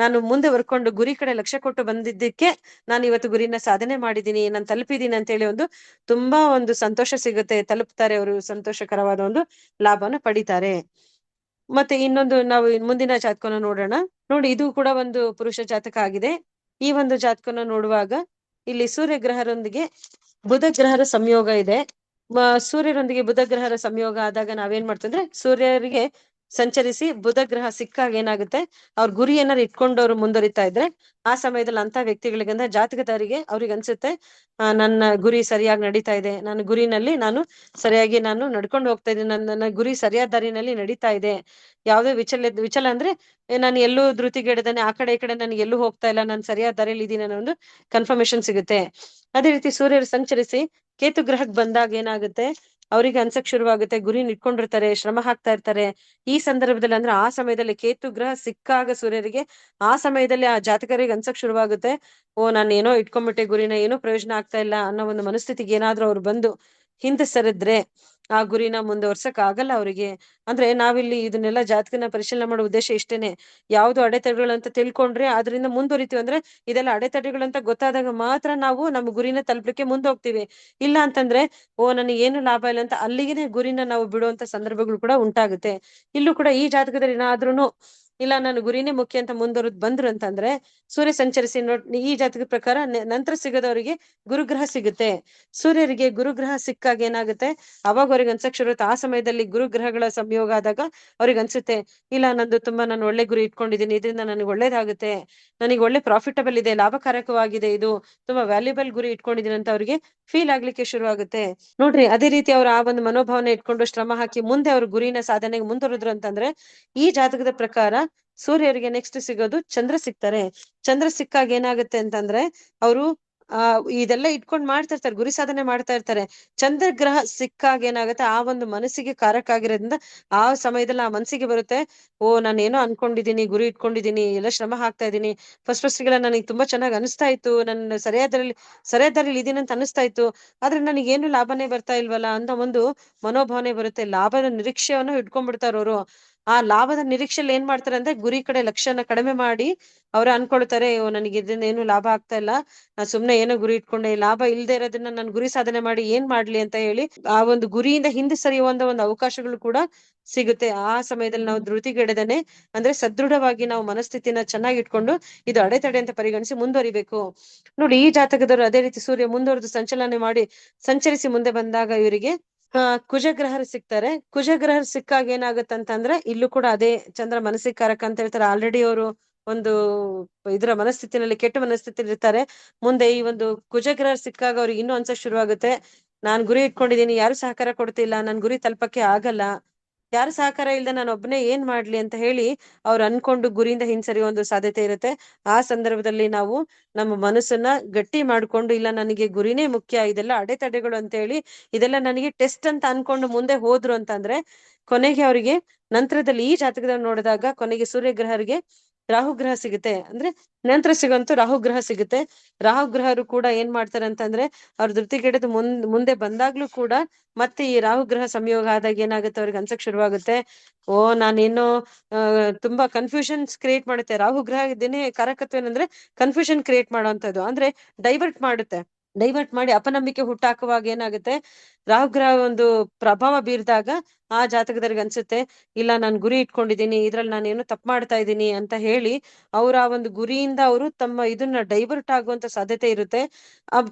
ನಾನು ಮುಂದೆ ಬರ್ಕೊಂಡು ಗುರಿ ಕಡೆ ಲಕ್ಷ್ಯ ಕೊಟ್ಟು ಬಂದಿದ್ದಕ್ಕೆ ನಾನು ಇವತ್ತು ಗುರಿನ ಸಾಧನೆ ಮಾಡಿದೀನಿ, ನಾನು ತಲುಪಿದೀನಿ ಅಂತ ಹೇಳಿ ತುಂಬಾ ಒಂದು ಸಂತೋಷ ಸಿಗುತ್ತೆ. ತಲುಪ್ತಾರೆ, ಅವರು ಸಂತೋಷಕರವಾದ ಒಂದು ಲಾಭನ ಪಡಿತಾರೆ. ಮತ್ತೆ ಇನ್ನೊಂದು ನಾವು ಮುಂದಿನ ಜಾತಕನ ನೋಡೋಣ. ನೋಡಿ, ಇದು ಕೂಡ ಒಂದು ಪುರುಷ ಜಾತಕ ಆಗಿದೆ. ಈ ಒಂದು ಜಾತಕನ ನೋಡುವಾಗ ಇಲ್ಲಿ ಸೂರ್ಯ ಗ್ರಹರೊಂದಿಗೆ ಬುಧ ಗ್ರಹರ ಸಂಯೋಗ ಇದೆ. ಸೂರ್ಯರೊಂದಿಗೆ ಬುಧ ಗ್ರಹರ ಸಂಯೋಗ ಆದಾಗ ನಾವೇನ್ ಮಾಡ್ತಂದ್ರೆ, ಸೂರ್ಯರಿಗೆ ಸಂಚರಿಸಿ ಬುಧ ಗ್ರಹ ಸಿಕ್ಕಾಗ ಏನಾಗುತ್ತೆ, ಅವ್ರ ಗುರಿ ಏನಾರು ಇಟ್ಕೊಂಡವ್ರು ಮುಂದುವರಿತಾ ಇದ್ರೆ ಆ ಸಮಯದಲ್ಲಿ ಅಂತ ವ್ಯಕ್ತಿಗಳಿಗಂದ್ರೆ ಜಾತಕದವರಿಗೆ ಅವ್ರಿಗೆ ಅನ್ಸುತ್ತೆ, ನನ್ನ ಗುರಿ ಸರಿಯಾಗಿ ನಡೀತಾ ಇದೆ, ನನ್ನ ಗುರಿನಲ್ಲಿ ನಾನು ಸರಿಯಾಗಿ ನಾನು ನಡ್ಕೊಂಡು ಹೋಗ್ತಾ ಇದ್ದೀನಿ, ನನ್ನ ಗುರಿ ಸರಿಯಾದ ದಾರಿನಲ್ಲಿ ನಡೀತಾ ಇದೆ, ಯಾವುದೇ ವಿಚಲ ಅಂದ್ರೆ ನಾನು ಎಲ್ಲೂ ಧೃತಿಗೆಡದೇನೆ ಆ ಕಡೆ ಈ ಕಡೆ ನನಗೆ ಎಲ್ಲೂ ಹೋಗ್ತಾ ಇಲ್ಲ, ನಾನು ಸರಿಯಾದ ದಾರಿಯಲ್ಲಿ ಇದೀನಿ ಅನ್ನೋ ಒಂದು ಕನ್ಫರ್ಮೇಶನ್ ಸಿಗುತ್ತೆ. ಅದೇ ರೀತಿ ಸೂರ್ಯರು ಸಂಚರಿಸಿ ಕೇತು ಗ್ರಹಕ್ಕೆ ಬಂದಾಗ ಏನಾಗುತ್ತೆ, ಅವ್ರಿಗೆ ಅನ್ಸಕ್ ಶುರುವಾಗುತ್ತೆ, ಗುರಿನ ಇಟ್ಕೊಂಡಿರ್ತಾರೆ, ಶ್ರಮ ಹಾಕ್ತಾ ಇರ್ತಾರೆ. ಈ ಸಂದರ್ಭದಲ್ಲಿ ಅಂದ್ರೆ ಆ ಸಮಯದಲ್ಲಿ ಕೇತು ಗ್ರಹ ಸಿಕ್ಕಾಗ ಸೂರ್ಯರಿಗೆ ಆ ಸಮಯದಲ್ಲಿ ಆ ಜಾತಕರಿಗೆ ಅನ್ಸಕ್ ಶುರುವಾಗುತ್ತೆ, ನಾನು ಏನೋ ಇಟ್ಕೊಂಡ್ಬಿಟ್ಟೆ ಗುರಿನ, ಏನೋ ಪ್ರಯೋಜನ ಆಗ್ತಾ ಇಲ್ಲ ಅನ್ನೋ ಒಂದು ಮನಸ್ಥಿತಿಗೆ ಏನಾದ್ರೂ ಅವ್ರು ಬಂದು ಹಿಂದೆ ಸರಿದ್ರೆ ಆ ಗುರಿನ ಮುಂದುವರ್ಸಕ್ ಆಗಲ್ಲ ಅವರಿಗೆ. ಅಂದ್ರೆ ನಾವಿಲ್ಲಿ ಇದನ್ನೆಲ್ಲ ಜಾತಕನ ಪರಿಶೀಲನೆ ಮಾಡೋ ಉದ್ದೇಶ ಇಷ್ಟೇನೆ, ಯಾವ್ದು ಅಡೆತಡೆಗಳು ಅಂತ ತಿಳ್ಕೊಂಡ್ರೆ ಅದರಿಂದ ಮುಂದುವರಿತೀವಿ. ಅಂದ್ರೆ ಇದೆಲ್ಲ ಅಡೆತಡೆಗಳು ಅಂತ ಗೊತ್ತಾದಾಗ ಮಾತ್ರ ನಾವು ನಮ್ಮ ಗುರಿನ ತಲುಪಲಿಕ್ಕೆ ಮುಂದೋಗ್ತೀವಿ. ಇಲ್ಲ ಅಂತಂದ್ರೆ ನನಗೆ ಏನು ಲಾಭ ಇಲ್ಲ ಅಂತ ಅಲ್ಲಿಗೆ ಗುರಿನ ನಾವು ಬಿಡುವಂತ ಸಂದರ್ಭಗಳು ಕೂಡ ಉಂಟಾಗುತ್ತೆ. ಇಲ್ಲೂ ಕೂಡ ಈ ಜಾತಕದಲ್ಲಿ ಏನಾದ್ರೂನು ಇಲ್ಲ ನಾನು ಗುರಿನೇ ಮುಖ್ಯ ಅಂತ ಬಂದ್ರು ಅಂತಂದ್ರೆ ಸೂರ್ಯ ಸಂಚರಿಸಿ ಈ ಜಾತಕದ ಪ್ರಕಾರ ನಂತರ ಸಿಗೋದವರಿಗೆ ಗುರುಗ್ರಹ ಸಿಗುತ್ತೆ. ಸೂರ್ಯರಿಗೆ ಗುರುಗ್ರಹ ಸಿಕ್ಕಾಗ ಏನಾಗುತ್ತೆ, ಅವಾಗ ಅವ್ರಿಗೆ ಅನ್ಸಕ್ ಶುರು ಆ ಸಮಯದಲ್ಲಿ ಗುರುಗ್ರಹಗಳ ಸಂಯೋಗ ಆದಾಗ ಅವ್ರಿಗೆ ಅನ್ಸುತ್ತೆ, ಇಲ್ಲ ನಾನು ಒಳ್ಳೆ ಗುರಿ ಇಟ್ಕೊಂಡಿದ್ದೀನಿ, ಇದರಿಂದ ನನಗೆ ಒಳ್ಳೇದಾಗುತ್ತೆ, ನನಗೆ ಒಳ್ಳೆ ಪ್ರಾಫಿಟಬಲ್ ಇದೆ, ಲಾಭಕಾರಕವಾಗಿದೆ, ಇದು ತುಂಬಾ ವ್ಯಾಲ್ಯೂಬಲ್ ಗುರಿ ಇಟ್ಕೊಂಡಿದ್ದೀನಿ ಅಂತ ಅವ್ರಿಗೆ ಫೀಲ್ ಆಗ್ಲಿಕ್ಕೆ ಶುರು ಆಗುತ್ತೆ. ನೋಡ್ರಿ, ಅದೇ ರೀತಿ ಅವ್ರು ಆ ಒಂದು ಮನೋಭಾವನೆ ಇಟ್ಕೊಂಡು ಶ್ರಮ ಹಾಕಿ ಮುಂದೆ ಅವ್ರ ಗುರಿನ ಸಾಧನೆಗೆ ಮುಂದುವರೆದ್ರು ಅಂತಂದ್ರೆ ಈ ಜಾತಕದ ಪ್ರಕಾರ ಸೂರ್ಯರಿಗೆ ನೆಕ್ಸ್ಟ್ ಸಿಗೋದು ಚಂದ್ರ ಸಿಗ್ತಾರೆ. ಚಂದ್ರ ಸಿಕ್ಕಾಗ ಏನಾಗುತ್ತೆ ಅಂತಂದ್ರೆ ಅವರು ಇದೆಲ್ಲ ಇಟ್ಕೊಂಡ್ ಮಾಡ್ತಾ ಇರ್ತಾರೆ, ಗುರಿ ಸಾಧನೆ ಮಾಡ್ತಾ ಇರ್ತಾರೆ. ಚಂದ್ರ ಗ್ರಹ ಸಿಕ್ಕಾಗ ಏನಾಗುತ್ತೆ, ಆ ಒಂದು ಮನಸ್ಸಿಗೆ ಕಾರಕ ಆಗಿರೋದ್ರಿಂದ ಆ ಸಮಯದಲ್ಲಿ ಆ ಮನಸ್ಸಿಗೆ ಬರುತ್ತೆ, ನಾನೇನೋ ಅನ್ಕೊಂಡಿದೀನಿ, ಗುರಿ ಇಟ್ಕೊಂಡಿದೀನಿ, ಎಲ್ಲ ಶ್ರಮ ಹಾಕ್ತಾ ಇದೀನಿ, ಫಸ್ಟ್ಗೆಲ್ಲ ನನಗೆ ತುಂಬಾ ಚೆನ್ನಾಗಿ ಅನಿಸ್ತಾ ಇತ್ತು, ನನ್ನ ಸರಿಯಾದ ದಾರಿಲಿ ಇದೀನಿ ಅಂತ ಅನಿಸ್ತಾ ಇತ್ತು, ಆದ್ರೆ ನನಗೇನು ಲಾಭನೇ ಬರ್ತಾ ಇಲ್ವಲ್ಲ ಅಂತ ಒಂದು ಮನೋಭಾವನೆ ಬರುತ್ತೆ. ಲಾಭದ ನಿರೀಕ್ಷೆಯನ್ನು ಇಟ್ಕೊಂಡ್ಬಿಡ್ತಾರ ಅವರು. ಆ ಲಾಭದ ನಿರೀಕ್ಷೆಯಲ್ಲಿ ಏನ್ ಮಾಡ್ತಾರೆ ಅಂದ್ರೆ ಗುರಿ ಕಡೆ ಲಕ್ಷ್ಯನ ಕಡಿಮೆ ಮಾಡಿ ಅವ್ರು ಅನ್ಕೊಳ್ತಾರೆ, ನನಗೆ ಇದರಿಂದ ಏನು ಲಾಭ ಆಗ್ತಾ ಇಲ್ಲ, ನಾ ಸುಮ್ನೆ ಏನೋ ಗುರಿ ಇಟ್ಕೊಂಡೆ, ಲಾಭ ಇಲ್ದೇ ಇರೋದನ್ನ ನಾನು ಗುರಿ ಸಾಧನೆ ಮಾಡಿ ಏನ್ ಮಾಡ್ಲಿ ಅಂತ ಹೇಳಿ ಆ ಒಂದು ಗುರಿಯಿಂದ ಹಿಂದೆ ಸರಿಯುವಂತ ಒಂದು ಅವಕಾಶಗಳು ಕೂಡ ಸಿಗುತ್ತೆ. ಆ ಸಮಯದಲ್ಲಿ ನಾವು ಧೃತಿಗೆಡದೇನೆ ಅಂದ್ರೆ ಸದೃಢವಾಗಿ ನಾವು ಮನಸ್ಥಿತಿನ ಚೆನ್ನಾಗಿ ಇಟ್ಕೊಂಡು ಇದು ಅಡೆತಡೆ ಅಂತ ಪರಿಗಣಿಸಿ ಮುಂದುವರಿಬೇಕು. ನೋಡಿ, ಈ ಜಾತಕದವರು ಅದೇ ರೀತಿ ಸೂರ್ಯ ಮುಂದುವರೆದು ಸಂಚಲನೆ ಮಾಡಿ ಸಂಚರಿಸಿ ಮುಂದೆ ಬಂದಾಗ ಇವರಿಗೆ ಕುಜಗ್ರಹರು ಸಿಗ್ತಾರೆ. ಕುಜಗ್ರಹರು ಸಿಕ್ಕಾಗ ಏನಾಗುತ್ತಂತಂದ್ರೆ ಇಲ್ಲೂ ಕೂಡ ಅದೇ ಚಂದ್ರ ಮನಸ್ಸಿಗೆ ಕಾರಕ ಅಂತ ಹೇಳ್ತಾರೆ. ಆಲ್ರೆಡಿ ಅವರು ಒಂದು ಇದರ ಮನಸ್ಥಿತಿನಲ್ಲಿ ಕೆಟ್ಟ ಮನಸ್ಥಿತಿಯಲ್ಲಿ ಇರ್ತಾರೆ. ಮುಂದೆ ಈ ಒಂದು ಕುಜಗ್ರಹ ಸಿಕ್ಕಾಗ ಅವ್ರಿಗೆ ಇನ್ನೂ ಅನ್ಸಕ್ ಶುರುವಾಗುತ್ತೆ, ನಾನ್ ಗುರಿ ಇಟ್ಕೊಂಡಿದೀನಿ, ಯಾರು ಸಹಕಾರ ಕೊಡ್ತಿಲ್ಲ, ನನ್ ಗುರಿ ತಲುಪಕ್ಕೆ ಆಗಲ್ಲ, ಯಾರು ಸಹಕಾರ ಇಲ್ದೆ ನಾನು ಒಬ್ಬನೇ ಏನ್ ಮಾಡ್ಲಿ ಅಂತ ಹೇಳಿ ಅವ್ರು ಅನ್ಕೊಂಡು ಗುರಿಯಿಂದ ಹಿಂಸರಿಯುವ ಒಂದು ಸಾಧ್ಯತೆ ಇರುತ್ತೆ. ಆ ಸಂದರ್ಭದಲ್ಲಿ ನಾವು ನಮ್ಮ ಮನಸ್ಸನ್ನ ಗಟ್ಟಿ ಮಾಡ್ಕೊಂಡು, ಇಲ್ಲ ನನಗೆ ಗುರಿನೇ ಮುಖ್ಯ, ಇದೆಲ್ಲ ಅಡೆತಡೆಗಳು ಅಂತ ಹೇಳಿ ಇದೆಲ್ಲ ನನಗೆ ಟೆಸ್ಟ್ ಅಂತ ಅನ್ಕೊಂಡು ಮುಂದೆ ಹೋದ್ರು ಅಂತಂದ್ರೆ ಕೊನೆಗೆ ಅವರಿಗೆ ನಂತರದಲ್ಲಿ ಈ ಜಾತಕದಲ್ಲಿ ನೋಡಿದಾಗ ಕೊನೆಗೆ ಸೂರ್ಯಗ್ರಹರಿಗೆ ರಾಹುಗ್ರಹ ಸಿಗುತ್ತೆ. ಅಂದ್ರೆ ನಂತರ ಸಿಗಂತೂ ರಾಹುಗ್ರಹ ಸಿಗುತ್ತೆ. ರಾಹುಗ್ರಹರು ಕೂಡ ಏನ್ ಮಾಡ್ತಾರೆ ಅಂತಂದ್ರೆ ಅವ್ರ ಧೃತಿಗೆಡದು ಮುಂದೆ ಬಂದಾಗ್ಲೂ ಕೂಡ ಮತ್ತೆ ಈ ರಾಹುಗ್ರಹ ಸಂಯೋಗ ಆದಾಗ ಏನಾಗುತ್ತೆ, ಅವ್ರಿಗೆ ಅನ್ಸಕ್ ಶುರುವಾಗುತ್ತೆ, ಓ ನಾನೇನೋ ತುಂಬಾ ಕನ್ಫ್ಯೂಷನ್ಸ್ ಕ್ರಿಯೇಟ್ ಮಾಡುತ್ತೆ. ರಾಹುಗ್ರಹ ಇದೇನೆ ಕಾರಕತ್ವ ಏನಂದ್ರೆ ಕನ್ಫ್ಯೂಷನ್ ಕ್ರಿಯೇಟ್ ಮಾಡುವಂತದ್ದು, ಅಂದ್ರೆ ಡೈವರ್ಟ್ ಮಾಡುತ್ತೆ. ಡೈವರ್ಟ್ ಮಾಡಿ ಅಪನಂಬಿಕೆ ಹುಟ್ಟಾಕುವಾಗ ಏನಾಗುತ್ತೆ, ರಾಹುಗ್ರಹ ಒಂದು ಪ್ರಭಾವ ಬೀರಿದಾಗ ಆ ಜಾತಕದವ್ರಿಗೆ ಅನ್ಸುತ್ತೆ, ಇಲ್ಲ ನಾನು ಗುರಿ ಇಟ್ಕೊಂಡಿದ್ದೀನಿ, ಇದ್ರಲ್ಲಿ ನಾನೇನು ತಪ್ಪು ಮಾಡ್ತಾ ಇದ್ದೀನಿ ಅಂತ ಹೇಳಿ ಅವ್ರ ಆ ಒಂದು ಗುರಿಯಿಂದ ಅವರು ತಮ್ಮ ಇದನ್ನ ಡೈವರ್ಟ್ ಆಗುವಂತ ಸಾಧ್ಯತೆ ಇರುತ್ತೆ.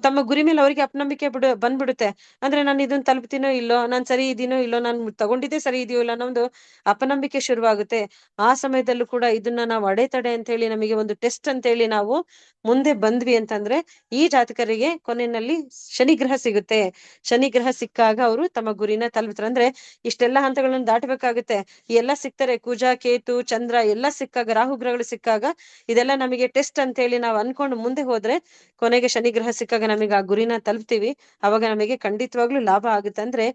ತಮ್ಮ ಗುರಿ ಮೇಲೆ ಅವರಿಗೆ ಅಪನಂಬಿಕೆ ಬಂದ್ಬಿಡುತ್ತೆ. ಅಂದ್ರೆ ನಾನು ಇದನ್ನ ತಲುಪ್ತೀನೋ ಇಲ್ಲೋ, ನಾನ್ ಸರಿ ಇದೀನೋ ಇಲ್ಲೋ, ನಾನು ತಗೊಂಡಿದ್ದೆ ಸರಿ ಇದೆಯೋ ಇಲ್ಲ ಅನ್ನೋ ಒಂದು ಅಪನಂಬಿಕೆ ಶುರುವಾಗುತ್ತೆ. ಆ ಸಮಯದಲ್ಲೂ ಕೂಡ ಇದನ್ನ ನಾವು ಅಡೆತಡೆ ಅಂತ ಹೇಳಿ, ನಮಗೆ ಒಂದು ಟೆಸ್ಟ್ ಅಂತ ಹೇಳಿ ನಾವು ಮುಂದೆ ಬಂದ್ವಿ ಅಂತಂದ್ರೆ ಈ ಜಾತಕರಿಗೆ ಕೊನೆಯಲ್ಲಿ ಶನಿಗ್ರಹ ಸಿಗುತ್ತೆ. ಶನಿಗ್ರಹ ಸಿಕ್ಕಾಗ ಅವರು ತಮ್ಮ ಗುರಿನ ತಲುಪ್ತಾರೆ. ಅಂದ್ರೆ ಇಷ್ಟೆಲ್ಲಾ ಹಂತಗಳನ್ನ ದಾಟಬೇಕಾಗುತ್ತೆ. ಎಲ್ಲ ಸಿಗ್ತಾರೆ, ಕುಜ, ಕೇತು, ಚಂದ್ರ ಎಲ್ಲ ಸಿಕ್ಕಾಗ, ರಾಹುಗ್ರಹಗಳು ಸಿಕ್ಕಾಗ ಇದೆಲ್ಲ ನಮಗೆ ಟೆಸ್ಟ್ ಅಂತ ಹೇಳಿ ನಾವು ಅನ್ಕೊಂಡು ಮುಂದೆ ಹೋದ್ರೆ ಕೊನೆಗೆ ಶನಿಗ್ರಹ ಸಿಕ್ಕಾಗ ನಮಗೆ ಆ ಗುರಿನ ತಲುಪ್ತೀವಿ. ಅವಾಗ ನಮಗೆ ಖಂಡಿತವಾಗ್ಲೂ ಲಾಭ ಆಗುತ್ತೆ. ಅಂದ್ರೆ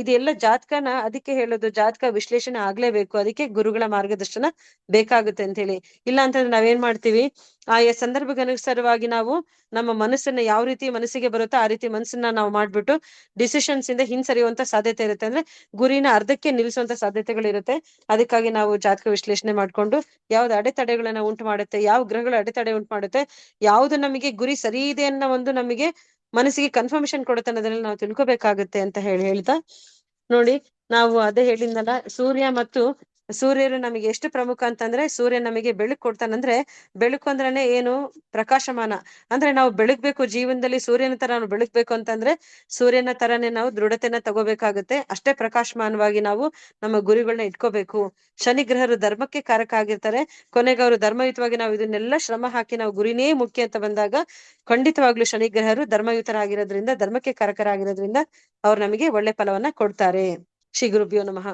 ಇದೆಲ್ಲ ಜಾತಕನ, ಅದಕ್ಕೆ ಹೇಳೋದು ಜಾತಕ ವಿಶ್ಲೇಷಣೆ ಆಗ್ಲೇಬೇಕು. ಅದಕ್ಕೆ ಗುರುಗಳ ಮಾರ್ಗದರ್ಶನ ಬೇಕಾಗುತ್ತೆ ಅಂತ ಹೇಳಿ. ಇಲ್ಲ ಅಂತಂದ್ರೆ ನಾವೇನ್ ಮಾಡ್ತೀವಿ, ಆಯಾ ಸಂದರ್ಭಕ್ಕನುಸಾರವಾಗಿ ನಾವು ನಮ್ಮ ಮನಸ್ಸನ್ನ ಯಾವ ರೀತಿ ಮನಸ್ಸಿಗೆ ಬರುತ್ತೋ ಆ ರೀತಿ ಮನಸ್ಸನ್ನ ನಾವು ಮಾಡ್ಬಿಟ್ಟು ಡಿಸಿಷನ್ಸ್ ಇಂದ ಹಿಂಸರಿಯುವಂತ ಸಾಧ್ಯತೆ ಇರುತ್ತೆ. ಅಂದ್ರೆ ಗುರಿನ ಅರ್ಧಕ್ಕೆ ನಿಲ್ಲಿಸುವಂತ ಸಾಧ್ಯತೆಗಳಿರುತ್ತೆ. ಅದಕ್ಕಾಗಿ ನಾವು ಜಾತಕ ವಿಶ್ಲೇಷಣೆ ಮಾಡ್ಕೊಂಡು ಯಾವ್ದು ಅಡೆತಡೆಗಳನ್ನ ಉಂಟು ಮಾಡುತ್ತೆ, ಯಾವ ಗ್ರಹಗಳು ಅಡೆತಡೆ ಉಂಟು ಮಾಡುತ್ತೆ, ಯಾವ್ದು ನಮಗೆ ಗುರಿ ಸರಿ ಇದೆ ಅನ್ನೋ ಒಂದು ನಮಗೆ ಮನಸ್ಸಿಗೆ ಕನ್ಫರ್ಮೇಶನ್ ಕೊಡುತ್ತೆ ಅನ್ನೋದ್ರಲ್ಲಿ ನಾವು ತಿಳ್ಕೊಬೇಕಾಗುತ್ತೆ ಅಂತ ಹೇಳ್ತಾ ನೋಡಿ. ನಾವು ಅದೇ ಹೇಳಿದ್ನಲ್ಲ, ಸೂರ್ಯ ಮತ್ತು ಸೂರ್ಯರು ನಮಗೆ ಎಷ್ಟು ಪ್ರಮುಖ ಅಂತಂದ್ರೆ, ಸೂರ್ಯ ನಮಗೆ ಬೆಳಕು ಕೊಡ್ತಾನಂದ್ರೆ, ಬೆಳಕು ಅಂದ್ರೇನೆ ಏನು, ಪ್ರಕಾಶಮಾನ. ಅಂದ್ರೆ ನಾವು ಬೆಳಗ್ಬೇಕು ಜೀವನದಲ್ಲಿ, ಸೂರ್ಯನ ತರ ನಾವು ಬೆಳಗ್ಬೇಕು ಅಂತಂದ್ರೆ ಸೂರ್ಯನ ತರಾನೇ ನಾವು ದೃಢತೆನ ತಗೋಬೇಕಾಗುತ್ತೆ. ಅಷ್ಟೇ ಪ್ರಕಾಶಮಾನವಾಗಿ ನಾವು ನಮ್ಮ ಗುರಿಗಳನ್ನ ಇಟ್ಕೋಬೇಕು. ಶನಿಗ್ರಹರು ಧರ್ಮಕ್ಕೆ ಕಾರಕ ಆಗಿರ್ತಾರೆ. ಕೊನೆಗೆ ಅವರು ಧರ್ಮಯುತವಾಗಿ ನಾವು ಇದನ್ನೆಲ್ಲ ಶ್ರಮ ಹಾಕಿ ನಾವು ಗುರಿನೇ ಮುಖ್ಯ ಅಂತ ಬಂದಾಗ ಖಂಡಿತವಾಗ್ಲೂ ಶನಿಗ್ರಹರು ಧರ್ಮಯುತರಾಗಿರೋದ್ರಿಂದ, ಧರ್ಮಕ್ಕೆ ಕಾರಕರಾಗಿರೋದ್ರಿಂದ ಅವ್ರು ನಮಗೆ ಒಳ್ಳೆ ಫಲವನ್ನ ಕೊಡ್ತಾರೆ. ಶ್ರೀ ಗುರುಭ್ಯೋ ನಮಃ.